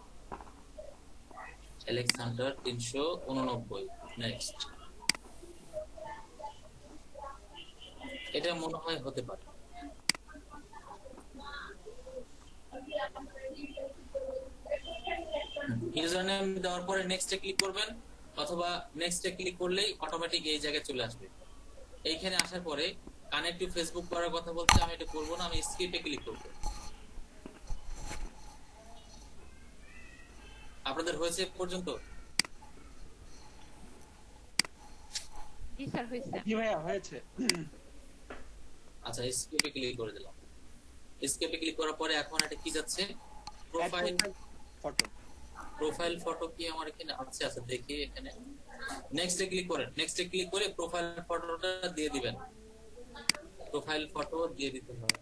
আলেকজান্ডার 389। নেক্সট, এটা মনে হয় হতে পারে। ইউজার নেম দেওয়ার পরে নেক্সটে ক্লিক করবেন, অথবা নেক্সটে ক্লিক করলেই অটোমেটিক এই জায়গায় চলে আসবে। এইখানে আসার পরে কানেক্ট টু ফেসবুক করার কথা বলতে আমি এটা করব না, আমি স্কিপে ক্লিক করব। আপনাদের হয়েছে পর্যন্ত? জি স্যার হয়েছে। জি ভাইয়া হয়েছে। আচ্ছা, স্কিপে ক্লিক করে দিলাম। স্কিপে ক্লিক করার পরে এখন এটা কি যাচ্ছে? Profile photo. প্রোফাইল ফটো কি আমার এখানে আছে? আচ্ছা দেখি এখানে। নেক্সটে ক্লিক করেন, নেক্সটে ক্লিক করে প্রোফাইল ফটোটা দিয়ে দিবেন। প্রোফাইল ফটো দিয়ে দিতে হবে।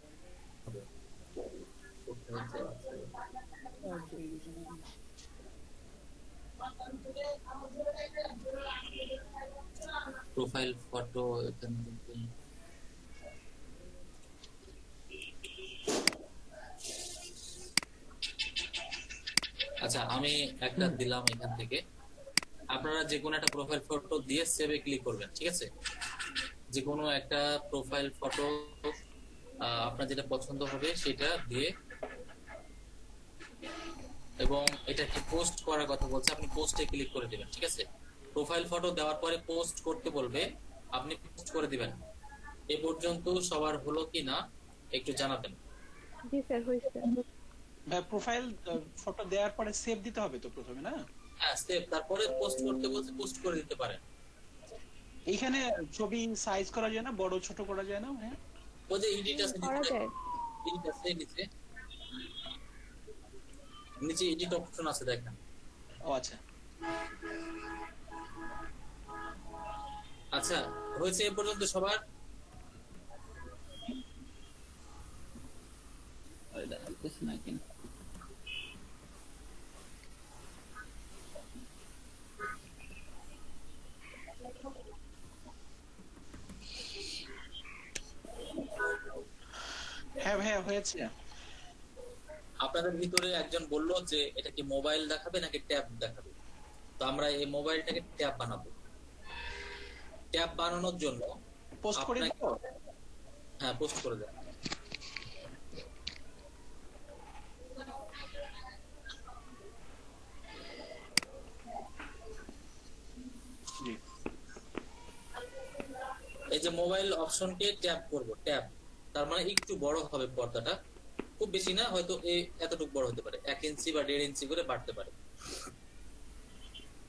প্রোফাইল ফটো এখান থেকে আচ্ছা আমি একটা দিলাম এখান থেকে। আপনারা যে কোনো একটা প্রোফাইল ফটো দিয়ে সেভে ক্লিক করবেন, ঠিক আছে? যে কোনো একটা প্রোফাইল ফটো আপনার যেটা পছন্দ হবে সেটা দিয়ে, এবং এটা কি পোস্ট করার কথা বলছে, আপনি পোস্টে ক্লিক করে দিবেন, ঠিক আছে? প্রোফাইল ফটো দেওয়ার পরে পোস্ট করতে বলবে, আপনি পোস্ট করে দিবেন। এই পর্যন্ত সবার হলো কি না একটু জানাবেন। জি স্যার হয়েছে। প্রোফাইল ফটো দেওয়ার পরে সেভ দিতে হবে তো প্রথমে, না? হ্যাঁ সেভ, তারপরে পোস্ট করতে বলছে পোস্ট করে দিতে পারেন। এইখানে ছবি সাইজ করা যায় না, বড় ছোট করা যায় না? হ্যাঁ ওই যে এডিট আছে করা নিচে, যায়। এডিট আছে নিচে, নিচে এডিট অপশন আছে দেখেন। ও আচ্ছা, আচ্ছা হয়েছে এ পর্যন্ত সবার? হ্যাঁ ভাইয়া হয়েছে। আপনাদের ভিতরে একজন বললো যে এটা কি মোবাইল দেখাবে নাকি ট্যাব দেখাবে, তো আমরা এই মোবাইলটাকে ট্যাব বানাবো। ট্যাব বানানোর জন্য পোস্ট করে আপনাকে- দাও। হ্যাঁ পোস্ট করে দেন। এই যে মোবাইল অপশনকে ট্যাব করব, ট্যাব তার মানে একটু বড় হবে পর্দাটা, খুব বেশি না, হয়তো এই এতটুকু বড় হতে পারে, 1 ইঞ্চি বা 1.5 ইঞ্চি করে বাড়তে পারে।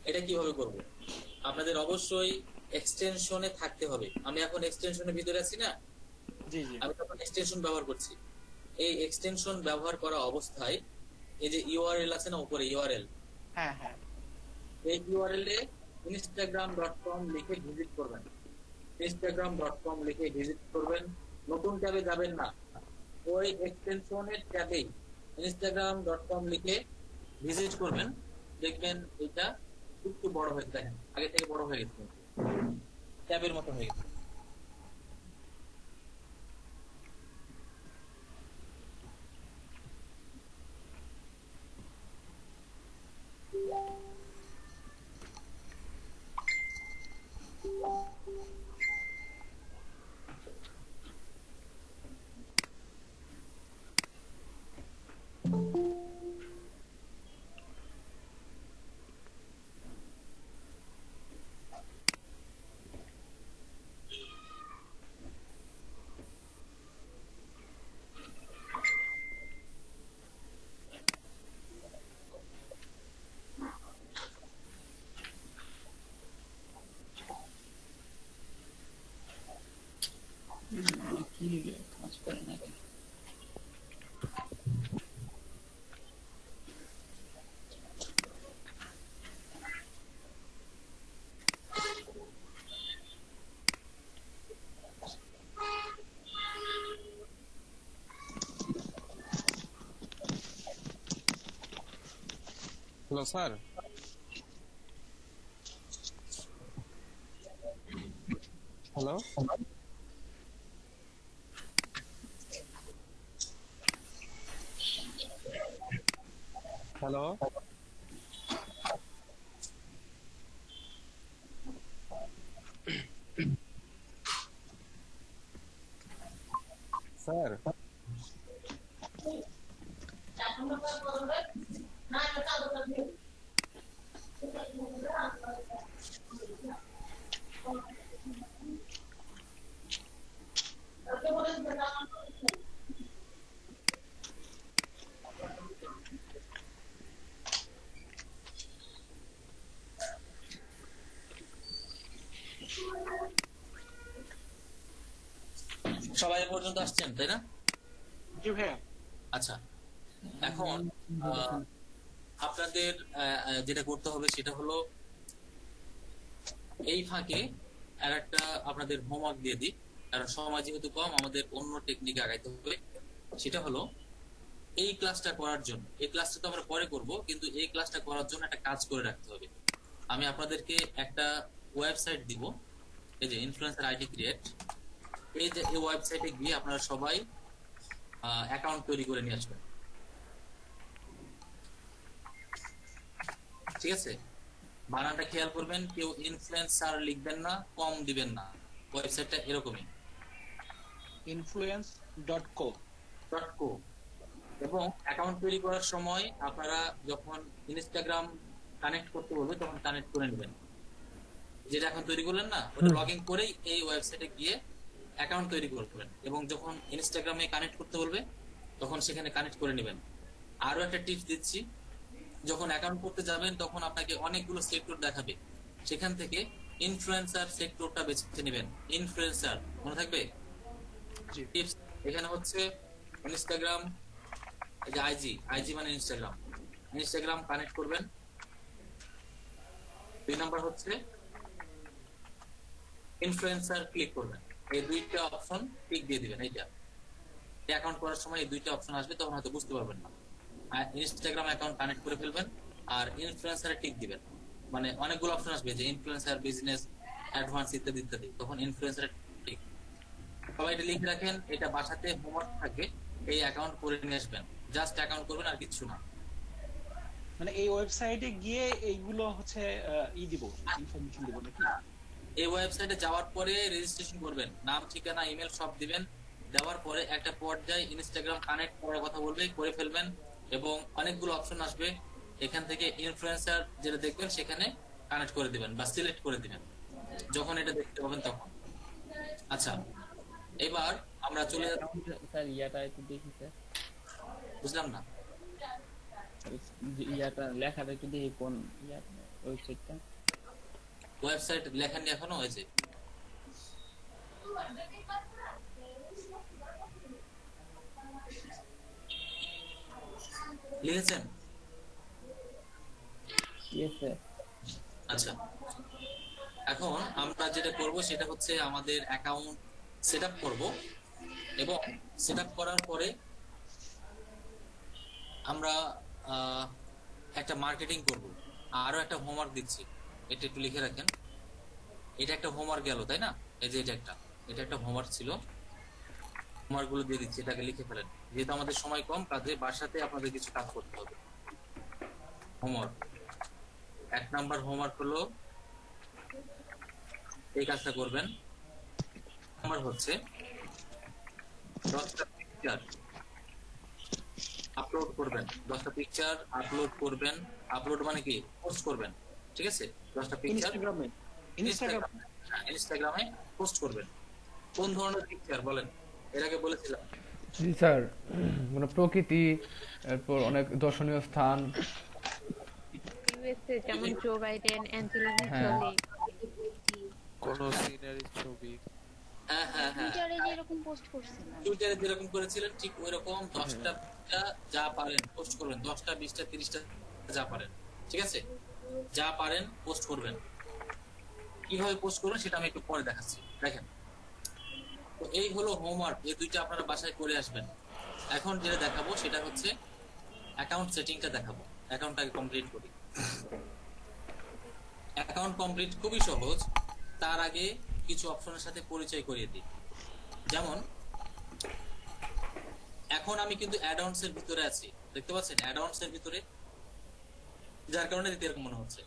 এটা কিভাবে করব? আপনাদের অবশ্যই এক্সটেনশনে থাকতে হবে। আমি এখন এক্সটেনশনের ভিতরে আছি না, জি জি, আমি তখন এক্সটেনশন ব্যবহার করছি। এই এক্সটেনশন ব্যবহার করা অবস্থায় এই যে ইউআরএল আছে না উপরে, ইউআরএল, হ্যাঁ হ্যাঁ, এই ইউআরএল এ instagram.com লিখে ভিজিট করবেন। instagram.com লিখে ভিজিট করবেন, নতুন ট্যাবে যাবেন না, ওই এক্সটেনশনের ট্যাবেই instagram.com লিখে ভিজিট করবেন। দেখবেন এটা একটু বড় হয়ে দেখেন, আগে থেকে বড় হয়ে গেছে, ট্যাবের মতো হয়ে গেছে। কি কাজ করে নাকি? Hello sir, hello hello sir, সবাই এ পর্যন্ত আসছেন তাই না? জি ভাইয়া। আচ্ছা, এখন আপনাদের যেটা করতে হবে সেটা হলো এই ফাঁকে আর একটা আপনাদের হোমওয়ার্ক দিয়ে দিই, কারণ সময় যেহেতু কম, আমাদের অন্য টেকনিকে আগাইতে হবে। সেটা হলো এই ক্লাসটা করার জন্য, এই ক্লাসটা তো আমরা পরে করব, কিন্তু এই ক্লাসটা করার জন্য একটা কাজ করে রাখতে হবে। আমি আপনাদেরকে একটা ওয়েবসাইট দিব, এই যে ইনফ্লুয়েন্সার আইডি ক্রিয়েট, এই যে এই ওয়েবসাইটে গিয়ে আপনারা সবাই অ্যাকাউন্ট তৈরি করে নিয়ে আসবেন। ঠিক আছে, বানানটা খেয়াল করবেন, কেউ ইনফ্লুয়েন্সার লিখবেন না, কম দিবেন না। ওয়েবসাইটটা এরকমই influence.co। এবং অ্যাকাউন্ট তৈরি করার সময় আপনারা যখন ইনস্টাগ্রাম কানেক্ট করতে বলবে তখন কানেক্ট করে নেবেন। যেটা এখন তৈরি করলেন না, ওটা লগ ইন করেই এই ওয়েবসাইটে গিয়ে অ্যাকাউন্ট তৈরি করবেন, এবং যখন ইনস্টাগ্রামে কানেক্ট করতে বলবে তখন সেখানে কানেক্ট করে নেবেন। আরো একটা টিপস দিচ্ছি, যখন অ্যাকাউন্ট করতে যাবেন তখন আপনাকে অনেকগুলো সেক্টর দেখাবে, সেখান থেকে ইনফ্লুয়েন্সার সেক্টরটা বেছে নেবেন। ইনফ্লুয়েন্সার মনে থাকবে এখানে হচ্ছে ইনস্টাগ্রাম, আইজি মানে ইনস্টাগ্রাম, ইনস্টাগ্রাম কানেক্ট করবেন। 2 নাম্বার হচ্ছে ইনফ্লুয়েন্সার ক্লিক করবেন। এই দুইটা অপশন টিক দিয়ে দিবেন। এইটা অ্যাকাউন্ট করার সময় এই দুইটা অপশন আসবে, তখন হয়তো বুঝতে পারবেন না। আর ইনস্টাগ্রাম অ্যাকাউন্ট কানেক্ট করে ফেলবেন আর ইনফ্লুয়েন্সারে টিক দিবেন। মানে অনেকগুলো অপশন আসবে যে ইনফ্লুয়েন্সার, বিজনেস, অ্যাডভান্স ইত্যাদি ইত্যাদি, তখন ইনফ্লুয়েন্সারে টিক। সবাই এটা লিখে রাখেন, এটা বাসাতে হোমওয়ার্ক থাকবে, এই অ্যাকাউন্ট করে নিয়ে আসবেন। জাস্ট অ্যাকাউন্ট করবেন আর কিছু না। মানে এই ওয়েবসাইটে গিয়ে এইগুলো হচ্ছে দিব, ইনফরমেশন দিব নাকি? এই ওয়েবসাইটে যাওয়ার পরে রেজিস্ট্রেশন করবেন, নাম, ঠিকানা, ইমেল সব দিবেন। দেওয়ার পরে একটা পর্যায়ে ইনস্টাগ্রাম কানেক্ট করার কথা বলবে, করে ফেলবেন এবং অনেকগুলো অপশন আসবে। এখান থেকে ইনফ্লুয়েন্সার যেটা দেখবেন সেখানে কানেক্ট করে দিবেন বা সিলেক্ট করে দিবেন যখন এটা দেখতে পাবেন তখন। আচ্ছা, এবার আমরা চলে যাচ্ছি। স্যার ইয়াটা একটু দেখি স্যার। বুঝলাম না, ইয়াটা লেখাটা একটু দেখি কোন ওয়েবসাইটটা। ওয়েবসাইট লেখানি এখনো হয়েছে? লিখেছেন? আচ্ছা, এখন আমরা যেটা করব সেটা হচ্ছে আমাদের অ্যাকাউন্ট সেটআপ করব এবং সেটআপ করার পরে আমরা একটা মার্কেটিং করব। আরো একটা হোমওয়ার্ক দিচ্ছি, এটা একটু লিখে রাখেন। এটা একটা হোমওয়ার্ক গেল, তাই না? এই যে এটা একটা হোমওয়ার্ক ছিল, হোমওয়ার্ক গুলো দিয়ে দিচ্ছি, এটাকে লিখে ফেলেন। যেহেতু আমাদের সময় কম, কাজে বাসাতে আপনাদের কিছু কাজ করতে হবে। হোমওয়ার্ক 1 নাম্বার হোমওয়ার্ক হলো এই কাজটা করবেন। নাম্বার হচ্ছে 10টা পিকচার আপলোড করবেন। 10টা পিকচার আপলোড করবেন। আপলোড মানে কি? পোস্ট করবেন, ঠিক আছে? 10টা পিকচার ইনস্টাগ্রামে পোস্ট করবেন। কোন ধরনের পিকচার বলেন? এর আগে বলেছিলাম। জি স্যার, মানে প্রকৃতি, এরপর অনেক দর্শনীয় স্থান, ইউএসএ যেমন জো বাইডেন, অ্যাঞ্জেলিনা জোলি, কোন সিনারি ছবি। হ্যাঁ হ্যাঁ হ্যাঁ, টুইটারে যেরকম পোস্ট করছিলেন, টুইটারে যেরকম করেছিলেন ঠিক ওইরকম 10টা যা পারেন পোস্ট করবেন। 10টা 20টা 30টা যা পারেন, ঠিক আছে? যা পারেন পোস্ট করবেন। কিভাবে পোস্ট করবেন সেটা আমি একটু পরে দেখাচ্ছি। দেখেন, তো এই হলো হোমওয়ার্ক, এই দুইটা আপনারা বাসায় করে আসবেন। এখন যেটা দেখাবো সেটা হচ্ছে অ্যাকাউন্ট সেটিংটা দেখাবো। অ্যাকাউন্টটাকে কমপ্লিট করি। অ্যাকাউন্ট কমপ্লিট খুবই সহজ। তার আগে কিছু অপশনের সাথে পরিচয় করিয়ে দিই। যেমন এখন আমি কিন্তু অ্যাড-অনস এর ভিতরে আছি, দেখতে পাচ্ছেন? অ্যাড-অনস এর ভিতরে, যার কারণে দেখতে এরকম মনে হচ্ছে।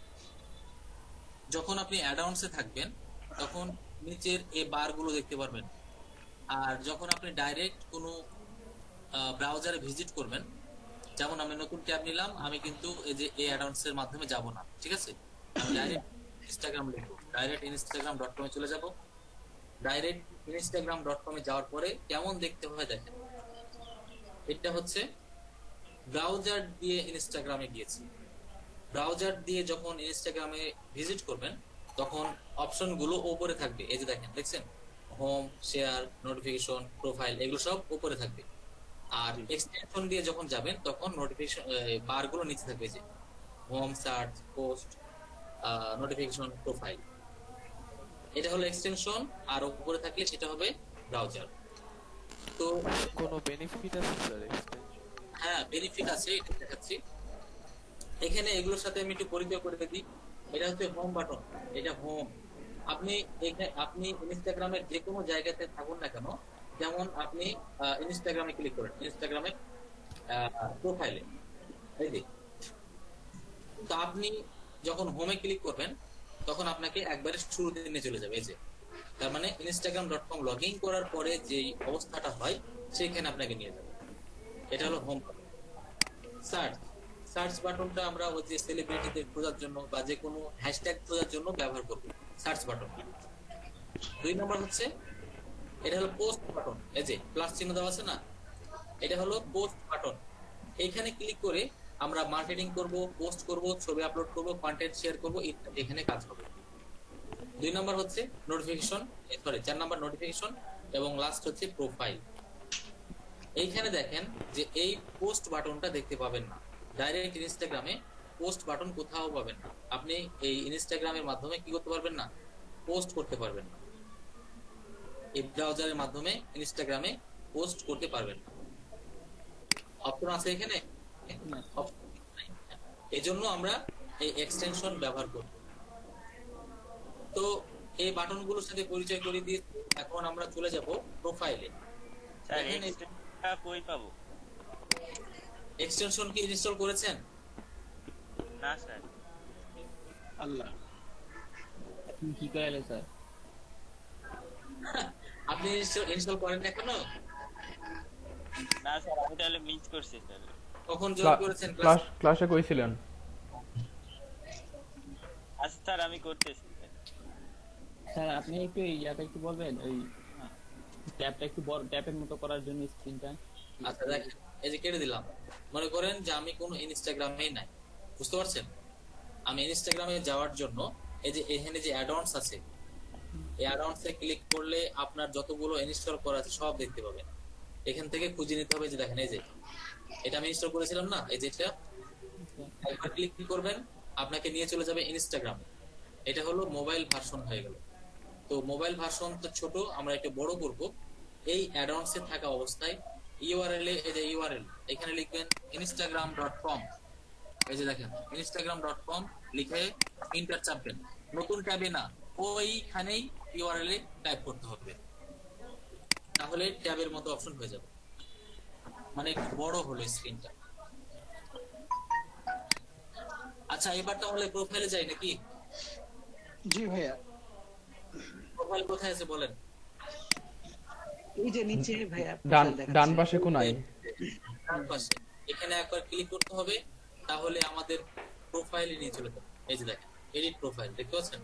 যখন আপনি অ্যাড-অনস এ থাকবেন তখন নিচের এই বারগুলো দেখতে পারবেন। আর যখন আপনি ডাইরেক্ট কোনো ব্রাউজারে ভিজিট করবেন, যেমন আমি নতুন ট্যাব নিলাম, আমি কিন্তু এই যে এই অ্যাড-অনস এর মাধ্যমে যাব না, ঠিক আছে? আমি ডাইরেক্ট ইনস্টাগ্রাম লিখবো, ডাইরেক্ট instagram.com এ চলে যাব। ডাইরেক্ট instagram.com এ যাওয়ার পরে কেমন দেখতে হয় দেখেন। এটা হচ্ছে ব্রাউজার দিয়ে ইনস্টাগ্রামে গিয়েছি। ব্রাউজার দিয়ে যখন ইনস্টাগ্রামে ভিজিট করবেন তখন অপশনগুলো উপরে থাকবে। এই যে দেখেন, দেখছেন? হোম, শেয়ার, নোটিফিকেশন, প্রোফাইল, এগুলো সব উপরে থাকবে। আর এক্সটেনশন দিয়ে যখন যাবেন তখন নোটিফিকেশন বারগুলো নিচে থাকবে। যে home, search, post, notification, profile, এটা হলো এক্সটেনশন। আর উপরে থাকলে সেটা হবে ব্রাউজার। তো কোনো বেনিফিট আছে স্যার? হ্যাঁ, বেনিফিট আছে, এটা দেখাচ্ছি। এখানে এগুলোর সাথে আমি একটু পরিচয় করে দিই। এটা হচ্ছে হোম বাটন, এটা হোম। আপনি আপনি ইনস্টাগ্রামের যে কোনো জায়গাতে থাকুন না কেন, যেমন আপনি ইনস্টাগ্রামে ক্লিক করেন, ইনস্টাগ্রামে প্রোফাইলে, এই যে, তো আপনি যখন হোমে ক্লিক করবেন তখন আপনাকে একবারে শুরুতে নিয়ে চলে যাবে। এই যে, তার মানে instagram.com লগ ইন করার পরে যেই অবস্থাটা হয় সেখানে আপনাকে নিয়ে যাবে। এটা হলো হোম। সার্চ বাটনটা আমরা ওই যে সেলিব্রিটিদের খোঁজার জন্য বা যে কোনো হ্যাশট্যাগ খোঁজার জন্য ব্যবহার করব, সার্চ বাটন। 2 নম্বর হচ্ছে এটা হলো পোস্ট বাটন। এই যে প্লাস চিহ্ন দেওয়া আছে না, এটা হলো পোস্ট বাটন। এইখানে ক্লিক করে আমরা মার্কেটিং করব, পোস্ট করব, ছবি আপলোড করব, কন্টেন্ট শেয়ার করব, এখানে কাজ হবে। 2 নম্বর হচ্ছে নোটিফিকেশন, 4 নম্বর নোটিফিকেশন এবং লাস্ট হচ্ছে প্রোফাইল। এইখানে দেখেন যে এই পোস্ট বাটনটা দেখতে পাবেন না, ডাইরেক্ট ইনস্টাগ্রামে পোস্ট বাটন কোথাও পাবেন না। আপনি এই ইনস্টাগ্রামের মাধ্যমে কি করতে পারবেন না, পোস্ট করতে পারবেন না। এই ব্রাউজারের মাধ্যমে ইনস্টাগ্রামে পোস্ট করতে পারবেন না। অপশন আছে এখানে, এই জন্য আমরা এই এক্সটেনশন ব্যবহার করব। তো এই বাটনগুলোর সাথে পরিচয় করে দিয়ে এখন আমরা চলে যাব প্রোফাইলে। কই পাবো? এক্সটেনশন কি ইনস্টল করেছেন? না স্যার। আল্লাহ, আপনি কি করেন স্যার? আপনি ইনস্টল করেন না এখনো? না স্যার, আমি তাহলে মিস করছি স্যার। কখন জয়েন করেছেন ক্লাস? ক্লাসে কইছিলেন? আচ্ছা স্যার, আমি করতেছি। স্যার আপনি একটু ইয়াটা একটু বলবেন, ওই ট্যাবটা একটু বড় ট্যাবের মতো করার জন্য স্ক্রিনটা। আচ্ছা দেখেন, এই যে কেটে দিলাম। মনে করেন যে আমি কোনো ইনস্টাগ্রামেই নাই, বুঝতে পারছেন? আমি ইনস্টাগ্রামে যাওয়ার জন্য এই যে এখানে যে অ্যাড-অনস আছে, এই অ্যাড-অনসে ক্লিক করলে আপনার যতগুলো ইনস্টল করা আছে সব দেখতে পাবেন। এখান থেকে খুঁজে নিতে হবে। যে দেখেন, এই যে এটা আমি ইনস্টল করেছিলাম না, এই যে এটা একবার ক্লিক করবেন, আপনাকে নিয়ে চলে যাবে ইনস্টাগ্রাম। এটা হলো মোবাইল ভার্সন হয়ে গেল। তো মোবাইল ভার্সন তো ছোট, আমরা একটু বড় করব। এই অ্যাড-অনসে থাকা অবস্থায় ইউআরএল এ, এই যে ইউআরএল এখানে লিখবেন instagram.com। এই যে দেখেন instagram.com লিখে এন্টার চাপবেন। নতুন ট্যাবে না, ওইখানেই ইউআরএল এ টাইপ করতে হবে, তাহলে ট্যাবের মতো অপশন হয়ে যাবে। মানে একটু বড় হলো স্ক্রিনটা। আচ্ছা, এবার তাহলে প্রোফাইলে যাই নাকি? জি ভাইয়া। প্রোফাইল কোথায় আছে বলেন? এই যে নিচে ভাইয়া, ডান পাশে কোনায়। ডান পাশে এখানে একবার ক্লিক করতে হবে, তাহলে আমাদের প্রোফাইলে নিয়ে চলে যাবে। এই যে দেখেন, এডিট প্রোফাইল দেখতে পাচ্ছেন?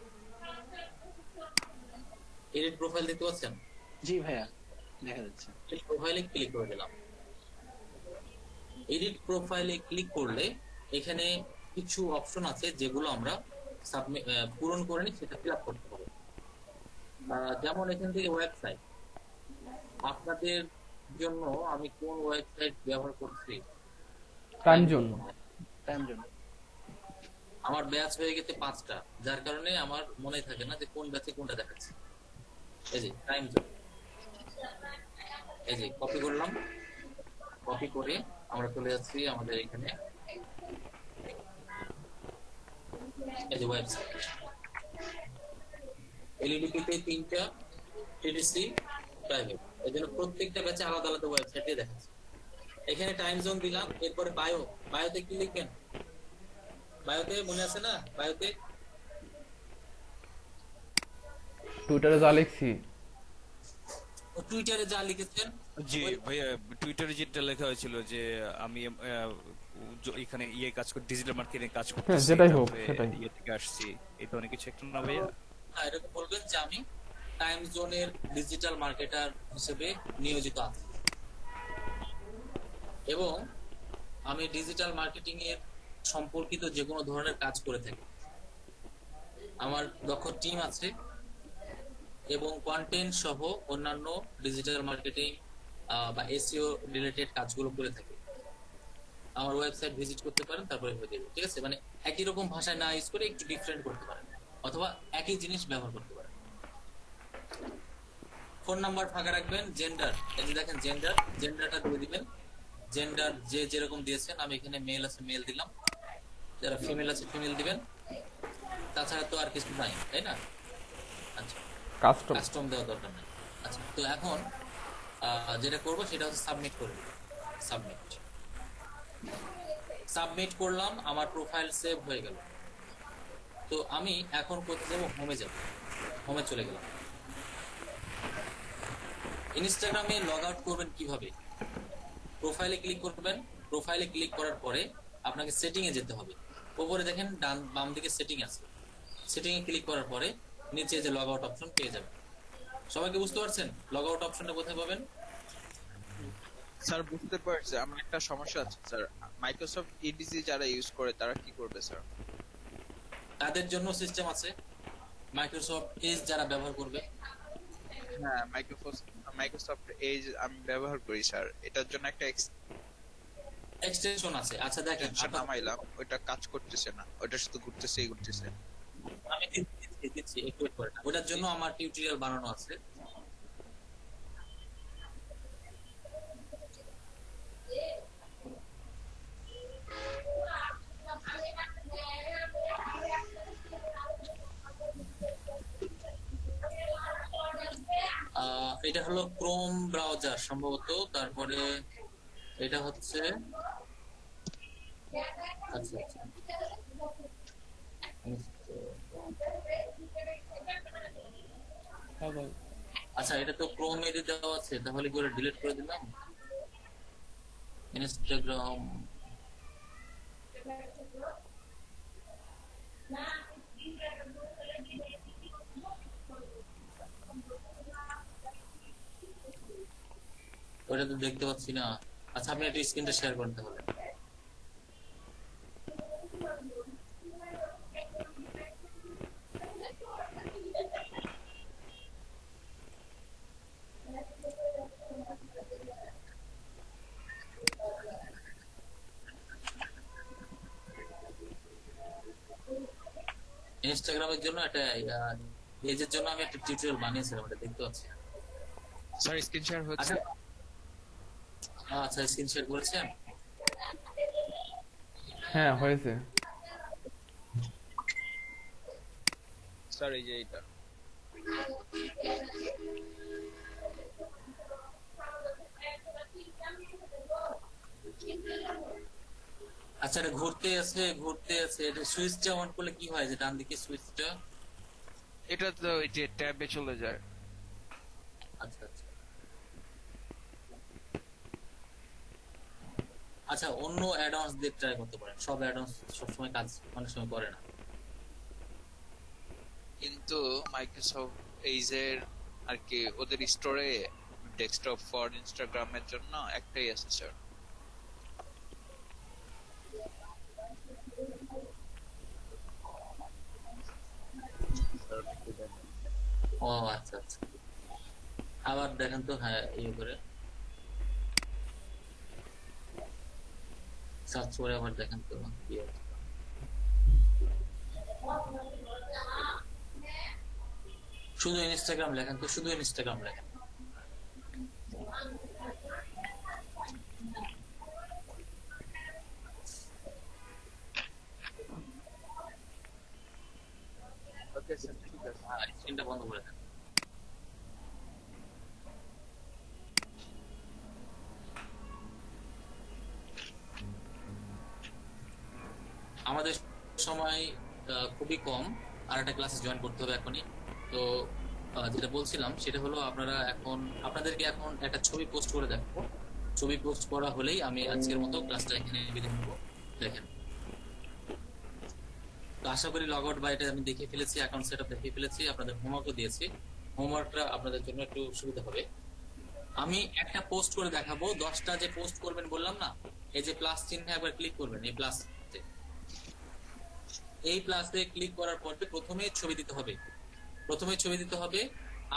এডিট প্রোফাইল দেখতে পাচ্ছেন? জি ভাইয়া, দেখা যাচ্ছে। এই প্রোফাইলে ক্লিক করে দিলাম। এডিট প্রোফাইলে ক্লিক করলে এখানে কিছু অপশন আছে যেগুলো আমরা পূরণ করে নিই, সেটা ফিল আপ করতে হবে। যেমন এখান থেকে ওয়েবসাইট, আপনাদের জন্য আমি কোন ওয়েবসাইট ব্যবহার করছি? টাইমজোন। আমার ব্যাচ হয়ে গেছে 5টা, যার কারণে আমার মনে থাকে না যে কোন ব্যাচে কোনটা দেখাচ্ছে। এই যে টাইমজোন, এই যে কপি করলাম। কপি করে আমরা চলে যাচ্ছি আমাদের এখানে, এই যে ওয়েবসাইট। এলইডিপিতে 3টা, টিটিসি প্রাইভেট, এই জন্য প্রত্যেকটা ব্যাচে আলাদা আলাদা ওয়েবসাইট দিয়ে দেখাচ্ছে। এখানে টাইম জোন দিলাম। এরপরে বায়োতে কি লিখবেন? বায়োতে মনে আছে না? বায়োতে টুইটারে যা লিখছি, টুইটারে যা লিখেছেন। জি ভাইয়া, টুইটারে যেটা লেখা হয়েছিল যে আমি এখানে কাজ করি, ডিজিটাল মার্কেটিং কাজ করতেছি, যেটাই হোক সেটাই থেকে আসছি, এই তো অনেক কিছু একটা না ভাইয়া? হ্যাঁ, এরকম বলবেন যে আমি টাইম জোনের ডিজিটাল মার্কেটার হিসেবে নিয়োজিত আছি এবং আমি ডিজিটাল মার্কেটিং এর সম্পর্কিত যে কোনো ধরনের কাজ করে থাকি। আমার দক্ষ টিম আছে এবং কন্টেন্ট সহ অন্যান্য ডিজিটাল মার্কেটিং বা এসইও রিলেটেড কাজগুলো করে থাকি। আমার ওয়েবসাইট ভিজিট করতে পারেন, তারপরে হয়ে যাবে। ঠিক আছে? মানে একই রকম ভাষায় না ইউজ করে একটু ডিফারেন্ট করতে পারেন, অথবা একই জিনিস ব্যবহার করতে পারেন। ফোন নাম্বার ফাঁকা রাখবেন। জেন্ডার, এই যে দেখেন জেন্ডারটা দিয়ে দিবেন। জেন্ডার যে যেরকম দিয়েছেন, আমি এখানে মেল আছে মেল দিলাম, যারা ফিমেল আছে ফিমেল দিবেন। তাছাড়া তো আর কিছু নাই, তাই না? আচ্ছা, কাস্টম দেওয়া দরকার নাই। আচ্ছা, তো এখন যেটা করবো সেটা হচ্ছে সাবমিট করে দেব। সাবমিট করলাম, আমার প্রোফাইল সেভ হয়ে গেল। তো আমি এখন কোথায় যাবো? হোমে যাব। হোমে চলে গেলাম। ইনস্টাগ্রামে লগ আউট করবেন কিভাবে? প্রোফাইলে ক্লিক করবেন। প্রোফাইলে ক্লিক করার পরে আপনাকে সেটিং এ যেতে হবে। উপরে দেখেন বাম দিকে সেটিং আছে। সেটিং এ ক্লিক করার পরে নিচে যে লগ আউট অপশন পেয়ে যাবেন। সবাইকে বুঝতে পারছেন লগ আউট অপশনটা কোথায় পাবেন? স্যার বুঝতে পারছি, আমার একটা সমস্যা আছে স্যার। মাইক্রোসফট ইডিসি যারা ইউজ করে তারা কি করবে স্যার? তাদের জন্য সিস্টেম আছে। মাইক্রোসফট এজ যারা ব্যবহার করবে, হ্যাঁ মাইক্রোসফট এজ আমি ব্যবহার করি স্যার। এটার জন্য একটা এক্সটেনশন আছে। আচ্ছা দেখেন, টেনশন নামাইলাম, ওইটা কাজ করতেছে না, ওইটা শুধু ঘুরতেছেই ঘুরতেছে। আমি দিচ্ছি একটু wait করেন। ওটার জন্য আমার টিউটোরিয়াল বানানো আছে। এটা হলো ক্রোম ব্রাউজার সম্ভবত, তারপরে এটা হচ্ছে আচ্ছা আচ্ছা আচ্ছা, এটা তো ক্রোম এ দেওয়া আছে, তাহলে কি ওরা ডিলিট করে দিলাম? ইনস্টাগ্রাম ওটা তো দেখতে পাচ্ছি না। আচ্ছা, আপনি একটু স্ক্রিনটা শেয়ার করেন তাহলে। ইনস্টাগ্রামের জন্য একটা পেজের জন্য আমি একটা টিউটোরিয়াল বানিয়েছিলাম, ওটা দেখতে পাচ্ছি। স্যার স্ক্রিন শেয়ার হচ্ছে? আচ্ছা, স্ক্রিন শেয়ার করেছেন? হ্যাঁ হয়েছে স্যার এই যে এটা আচ্ছা, এটা ঘুরতে আছে এটা সুইচটা অন করলে কি হয়, যে ডান দিকে সুইচটা? এটা তো ওই যে ট্যাবে চলে যায়। আচ্ছা আচ্ছা আচ্ছা, অন্য অ্যাড-অনস দিয়ে ট্রাই করতে পারেন। সব অ্যাড-অনস সবসময় কাজ অনেক সময় করে না। কিন্তু মাইক্রোসফট এজের আর কি ওদের স্টোরে ডেস্কটপ ফর ইনস্টাগ্রামের জন্য একটাই আছে স্যার। ও আচ্ছা আচ্ছা, আবার দেখেন তো। হ্যাঁ, ইয়ে করে সার্চ করে আবার দেখেন তো কি আছে। শুধু ইনস্টাগ্রাম লেখেন তো, শুধু ইনস্টাগ্রাম লেখেন। ওকে স্যার, ঠিক আছে। স্ক্রিনটা বন্ধ করে দেন। আমাদের সময় খুবই কম, আর একটা ক্লাসে জয়েন করতে হবে এখনই। তো যেটা বলছিলাম সেটা হলো, আপনাদেরকে এখন একটা ছবি পোস্ট করে দেখবো। ছবি পোস্ট করা হলেই আমি আজকের মতো ক্লাসটা এখানে বিদায় নেবো। দেখেন, তো আশা করি লগ আউট বা এটা আমি দেখে ফেলেছি, অ্যাকাউন্ট সেটআপ দেখে ফেলেছি, আপনাদের হোমওয়ার্কও দিয়েছি। হোমওয়ার্কটা আপনাদের জন্য একটু সুবিধা হবে। আমি একটা পোস্ট করে দেখাবো। 10টা যে পোস্ট করবেন বললাম না, এই যে প্লাস চিহ্নে একবার ক্লিক করবেন। এই প্লাসে ক্লিক করার পর প্রথমে ছবি দিতে হবে।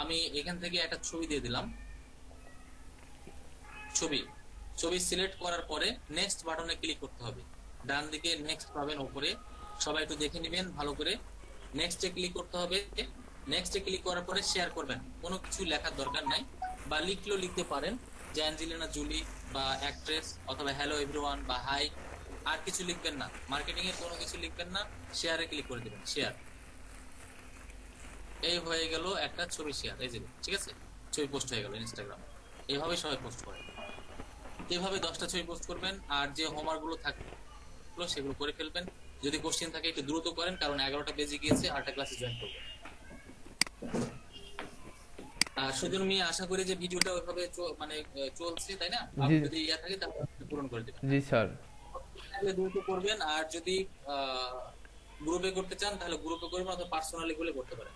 আমি এখান থেকে একটা ছবি দিয়ে দিলাম। ছবি সিলেক্ট করার পরে নেক্সট বাটনে ক্লিক করতে হবে। ডান দিকে নেক্সট পাবেন উপরে, সবাই একটু দেখে নেবেন ভালো করে। নেক্সটে ক্লিক করতে হবে। নেক্সটে ক্লিক করার পরে শেয়ার করবেন। কোনো কিছু লেখার দরকার নাই, বা লিখলেও লিখতে পারেন যে অ্যাঞ্জেলিনা জুলি বা অ্যাক্ট্রেস, অথবা হ্যালো এভরিওয়ান বা হাই। আর কিছু লিখবেন না, মার্কেটিং এর কোনো কিছু লিখবেন না। শেয়ারে ক্লিক করে দিবেন, শেয়ার। এই হয়ে গেল একটা ছবি শেয়ার। এই যে ঠিক আছে, ছবি পোস্ট হয়ে গেল ইনস্টাগ্রামে। এইভাবে সবাই পোস্ট করে, এইভাবে 10টা ছবি পোস্ট করবেন। আর যে হোমওয়ার্ক গুলো থাকলো সেগুলো করে ফেলবেন। যদি কোশ্চেন থাকে একটু দ্রুত করেন, কারণ 11টা বেজে গিয়েছে, আরেকটা ক্লাসে জয়েন করবেন। আর সুজন মিয়া, আশা করি যে ভিডিওটা ওইভাবে চলছে, তাই না? যদি ইয়া থাকে তাহলে পূরণ করে দেবেন। জি স্যার। দ্রুত করবেন। আর যদি গ্রুপে করতে চান তাহলে গ্রুপে করবেন, অথবা পার্সোনালি গুলো করতে পারেন।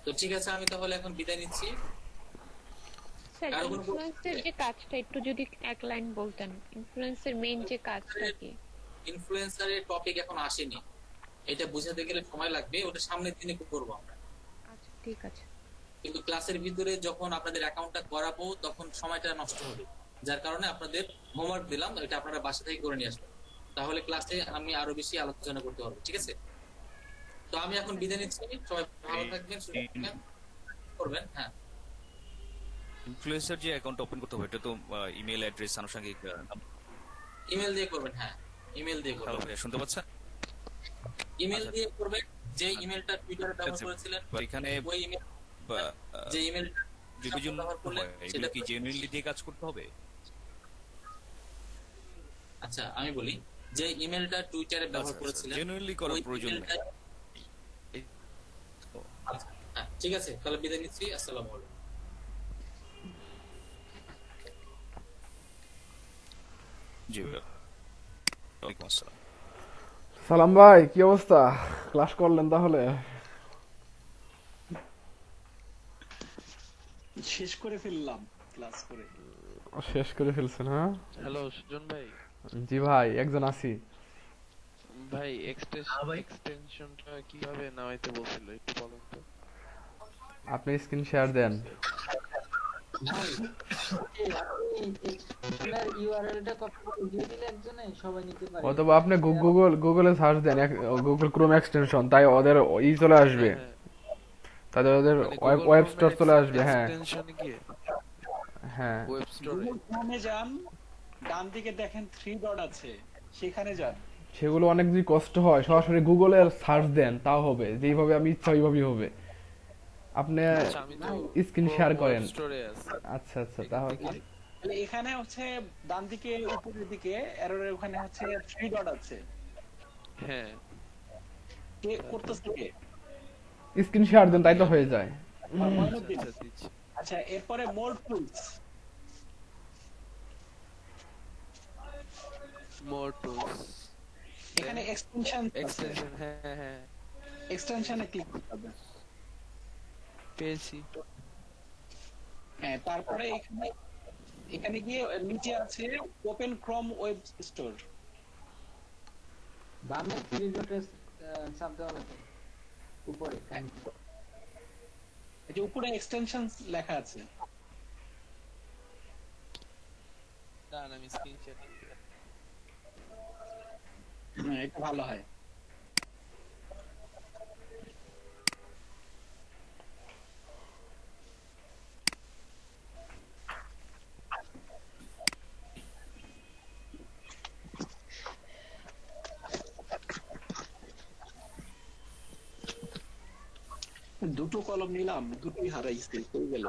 তো ঠিক আছে, আমি তাহলে এখন বিদায় নিচ্ছি। স্যার, ইনফ্লুয়েন্সের যে কাজটা একটু যদি এক লাইন বলতেন। ইনফ্লুয়েন্সের মেইন যে কাজটা কি? ইনফ্লুয়েন্সারের টপিক এখন আসেনি, এটা বুঝাতে গেলে সময় লাগবে। ওটা সামনের দিনে করবো আমরা। আচ্ছা, ঠিক আছে। কিন্তু ক্লাসের ভিতরে যখন আপনাদের অ্যাকাউন্টটা করাবো তখন সময়টা নষ্ট হবে, যার কারণে আপনাদের হোমওয়ার্ক দিলাম, এটা আপনারা বাসা থেকে করে নিয়ে আসবেন, তাহলে ক্লাসে আমি আরো বেশি আলোচনা করতে পারবো। ঠিক আছে, তো আমি এখন বিদায় নিচ্ছি, সবাই ভালো থাকবেন, সুস্থ থাকবেন, করবেন। হ্যাঁ, ইনফ্লুয়েন্সার যে অ্যাকাউন্ট ওপেন করতে হবে এটা তো ইমেল অ্যাড্রেস আনুষঙ্গিক ইমেল দিয়ে করবেন। হ্যাঁ, ইমেল দিয়ে করবেন। শুনতে পাচ্ছেন? ইমেল দিয়ে করবেন, যে ইমেলটা টুইটারে ব্যবহার করেছিলেন এখানে ওই ইমেল, যে ইমেল যদি ব্যবহার করলেন এগুলো কি জেনুইনলি দিয়ে কাজ করতে হবে? আচ্ছা আমি বলি, যে ইমেলটা টুইটারে ব্যবহার করেছিলেন জেনুইনলি করার প্রয়োজন নেই। হ্যাঁ ঠিক আছে, তাহলে বিদায় নিচ্ছি, আসসালামু আলাইকুম। জি ওয়ালাইকুম আসসালাম। সালাম ভাই, কি অবস্থা? ক্লাস করলেন তাহলে? শেষ করে ফেললাম ক্লাস করে। শেষ করে ফেলছেন? হ্যাঁ। হ্যালো সুজন ভাই। জি ভাই, একজন আছি ভাই। এক্সটেনশনটা কিভাবে নামাইতে বলছিল একটু বলেন তো। আপনি স্ক্রিন শেয়ার দেন। অথবা আপনি গুগলে সার্চ দেন গুগল ক্রোম এক্সটেনশন, তাই ওদের চলে আসবে, তাদের ওদের ওয়েব স্টোর চলে আসবে। হ্যাঁ হ্যাঁ, ওয়েব স্টোরে যান, ডান দিকে দেখেন 3 ডট আছে, সেখানে যান। সেগুলো অনেক যদি কষ্ট হয় সরাসরি গুগলে সার্চ দেন তাও হবে, যেভাবে আমি ইচ্ছা ওইভাবেই হবে। আপনি স্ক্রিন শেয়ার করেন। আচ্ছা আচ্ছা, তাহলে এখানে হচ্ছে ডান দিকে উপরের দিকে এররের ওখানে হচ্ছে 3 ডট আছে। হ্যাঁ, কে করতেছে? কে স্ক্রিন শেয়ার দেন, তাই তো হয়ে যায়। আচ্ছা, এরপরে মোর টুলস। এখানে এক্সটেনশন। হ্যাঁ হ্যাঁ, এক্সটেনশনে ক্লিক করতে হবে। পেয়েছি। হ্যাঁ, তারপরে এখানে গিয়ে নিচে আছে ওপেন ক্রোম ওয়েব স্টোর। বামে 3 ডটের চাপ দেওয়া আছে উপরে। এই যে উপরে এক্সটেনশন লেখা আছে। দাঁড়ান আমি স্ক্রিনশট। হ্যাঁ, এটা ভালো হয়। দুটো কলম নিলাম, দুটোই হারাইছে, কই গেল?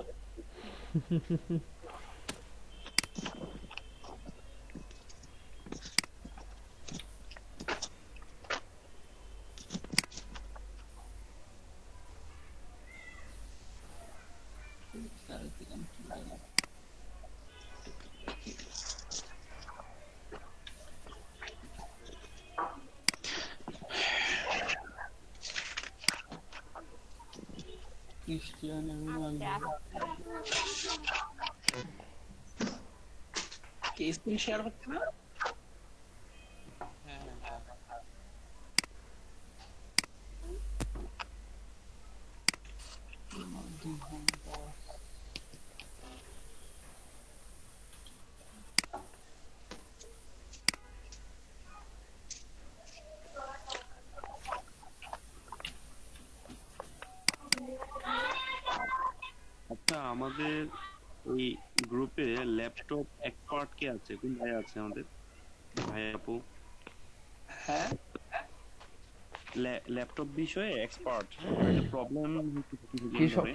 কি স্ক্রিন শেয়ার হচ্ছে না? আচ্ছা, আমাদের এই গ্রুপে ল্যাপটপ এক্সপার্ট কে আছে? কোন ভাই আছে আমাদের? ভাই আপু? হ্যাঁ, ল্যাপটপ বিষয়ে এক্সপার্ট। একটা প্রবলেম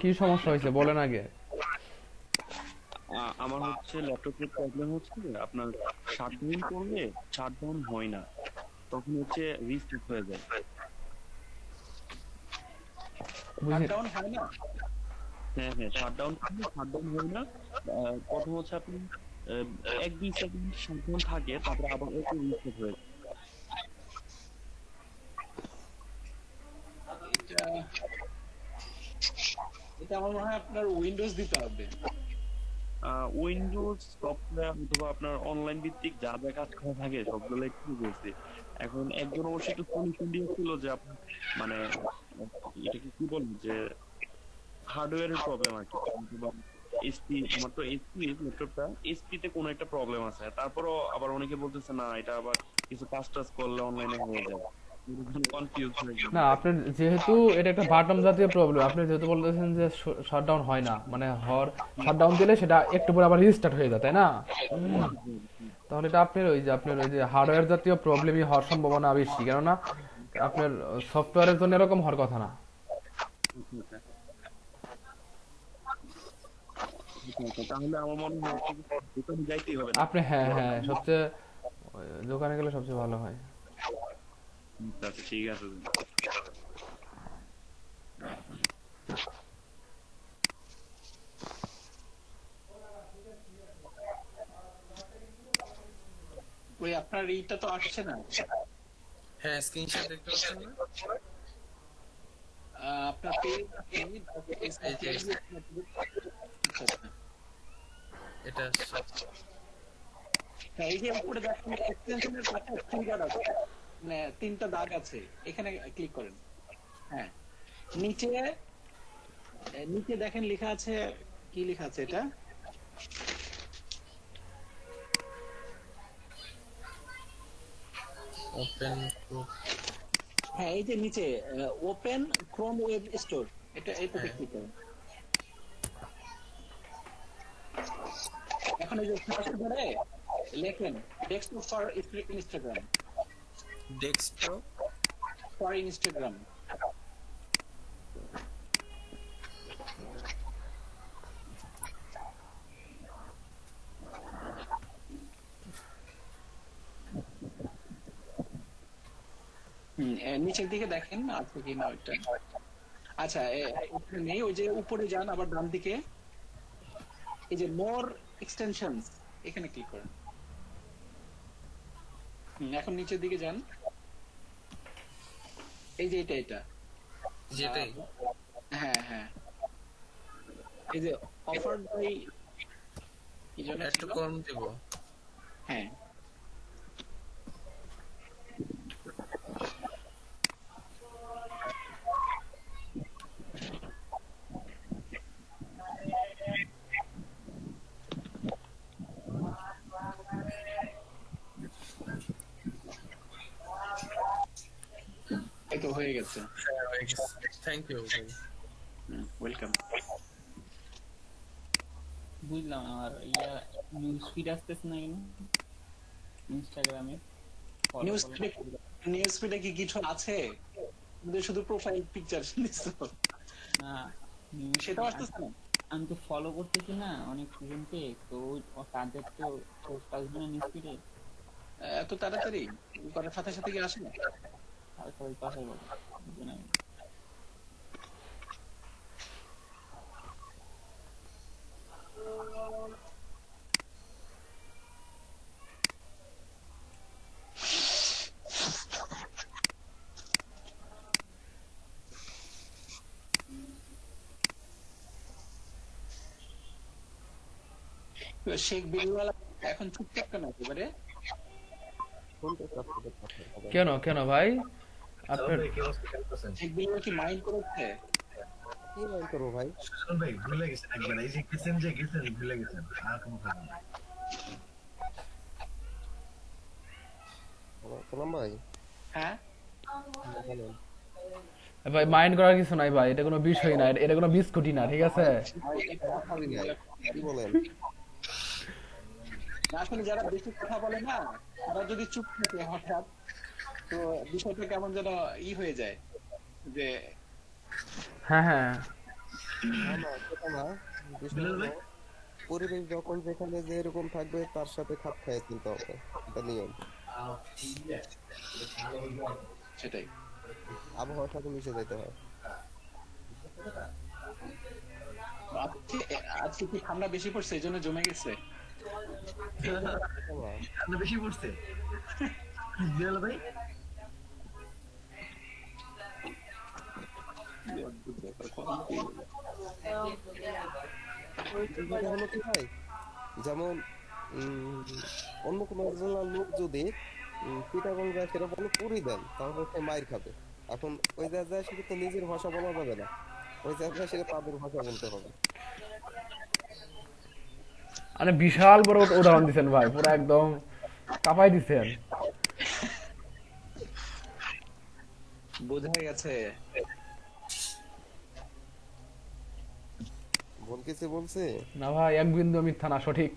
কি সমস্যা হয়েছে বলেন আগে। আমার হচ্ছে ল্যাপটপের প্রবলেম হচ্ছে আপনার শাটডাউন করলে শাটডাউন হয় না, তখন হচ্ছে রিস্টার্ট হয়ে যায়। শাটডাউন হয় না? হ্যাঁ হ্যাঁ, শাটডাউন হয় না। প্রথম হচ্ছে আপনি 1-2 সেকেন্ড শাটডাউন থাকে, তারপরে আবার ওকে রিস্টার্ট হয়ে যায়। এটা আমার মনে হয় আপনার উইন্ডোজ দিতে হবে। উইন্ডোজ সফটওয়্যার অথবা আপনার অনলাইন ভিত্তিক যা যা কাজ করা থাকে সবগুলো একটু বলছি। এখন একজন অবশ্যই একটু সলিউশন দিয়েছিল যে আপনার মানে এটাকে কি বলবো, যে হার্ডওয়্যারের প্রবলেম আর কি। এসপি আমার তো এসপি ল্যাপটপটা এসপি তে কোনো একটা প্রবলেম আছে, তারপরও আবার অনেকে বলতেছে না এটা আবার কিছু কাজ টাজ করলে অনলাইনে হয়ে যাবে, কনফিউজ হয়ে যাবে। না আপনার যেহেতু এটা একটা বাটন জাতীয় প্রবলেম, আপনি যেহেতু বলতেছেন যে শাটডাউন হয় না, মানে শাটডাউন দিলে সেটা একটু পরে আবার রিস্টার্ট হয়ে যায়, তাই না? তাহলে এটা আপনার ওই যে হার্ডওয়্যার জাতীয় প্রবলেমই হওয়ার সম্ভাবনা বেশি, কেননা আপনার সফটওয়্যারের জন্য এরকম হওয়ার কথা না। তাহলে আমার মনে হয় দোকানে যাইতেই হবে। আপনি হ্যাঁ সবচেয়ে দোকানে গেলে সবচেয়ে ভালো হয়। আচ্ছা ঠিক আছে। ওই আপনার এইটা তো আসছে না। হ্যাঁ স্ক্রিনশট দেখতে পাচ্ছেন না? আপনার পেজ এটা এই যে উপরে দেখেন এক্সটেনশনের পাশে ফিঙ্গার আছে, মানে তিনটা দাগ আছে, এখানে ক্লিক করেন। হ্যাঁ নিচে নিচে দেখেন লেখা আছে, কি লেখা আছে এটা? ওপেন, হ্যাঁ এই যে নিচে ওপেন ক্রোম ওয়েব স্টোর, এটা এইটাতে ক্লিক করেন। এখন এই যে সার্চ করে লেখেন desktop for Instagram, desktop for Instagram. নিচের দিকে দেখেন আছে কি না ওইটা। আচ্ছা ওখানে নেই, ওই যে উপরে যান আবার ডান দিকে, এই যে মোর এক্সটেনশনস এখানে ক্লিক করেন। এখন নিচের দিকে যান, এই যে এটা যেটাই, হ্যাঁ এই যে অফারড বাই কি জন্য একটু কম দেব। হ্যাঁ এই তো হয়ে গেছে। থ্যাংক ইউ ভাই, ওয়েলকাম। বুঝলাম। আর নিউজ ফিড আসতেছে না কেন ইনস্টাগ্রামে? নিউজ ফিডে কি কিছু আছে? শুধু প্রোফাইল পিকচার দিছো না, সেটা আসতেছে না। আমি তো ফলো করতেছি না অনেক জনকে, তো তাদের তো পোস্ট আসবে না নিউজ ফিডে এত তাড়াতাড়ি করার সাথে সাথে কি আসে না? আর সবাই পাশে বলে শেখ বিলওয়ালা এখন চুপচাপ কেন একেবারে? কেন ভাই আপনার শেখ বিলওয়ালা কি মাইন্ড করেছে? কি মাইন্ড করবো ভাই? সুজন ভাই ভুলে গেছেন একবার, এই যে গেছেন ভুলে গেছেন, আর কোনো কারণ নাই। সালাম ভাই। হ্যাঁ ভাই মাইন্ড করার কিছু নাই ভাই, এটা কোনো বিষয় না, এটা কোনো বিস্কুটই না, ঠিক আছে? কি বলেন? আসলে যারা বেশি কথা বলে না, তারা যদি চুপ থাকে হঠাৎ, তো বিষয়টা কেমন যেন হয়ে যায় যে হ্যাঁ পরিবেশ যখন যেখানে যে এরকম থাকবে তার সাথে খাপ খাইয়ে তুলতে হবে, এটা নিয়ম। সেটাই, আবহাওয়ার সাথে মিশে যেতে হয়। আজকে কি ঠান্ডা বেশি পড়ছে এই জন্য জমে গেছে? ঠান্ডা বেশি পড়ছে ভাই? যেমন অন্য কোনো লোক যদি চিটাগং যায় সেটা বলে পুরি দেন, তাহলে সে মাইর খাবে। এখন ওই জায়গায় সে তো নিজের ভাষা বলা যাবে না, ওই জায়গায় সেটা তাদের ভাষা বলতে হবে। মানে বিশাল বড় উদাহরণ দিচ্ছেন ভাই, পুরো একদম কাঁপাই দিচ্ছেন। বোঝা গেছে। ভুল কিছু বলছে না ভাই, এক বিন্দু মিথ্যা না, সঠিক।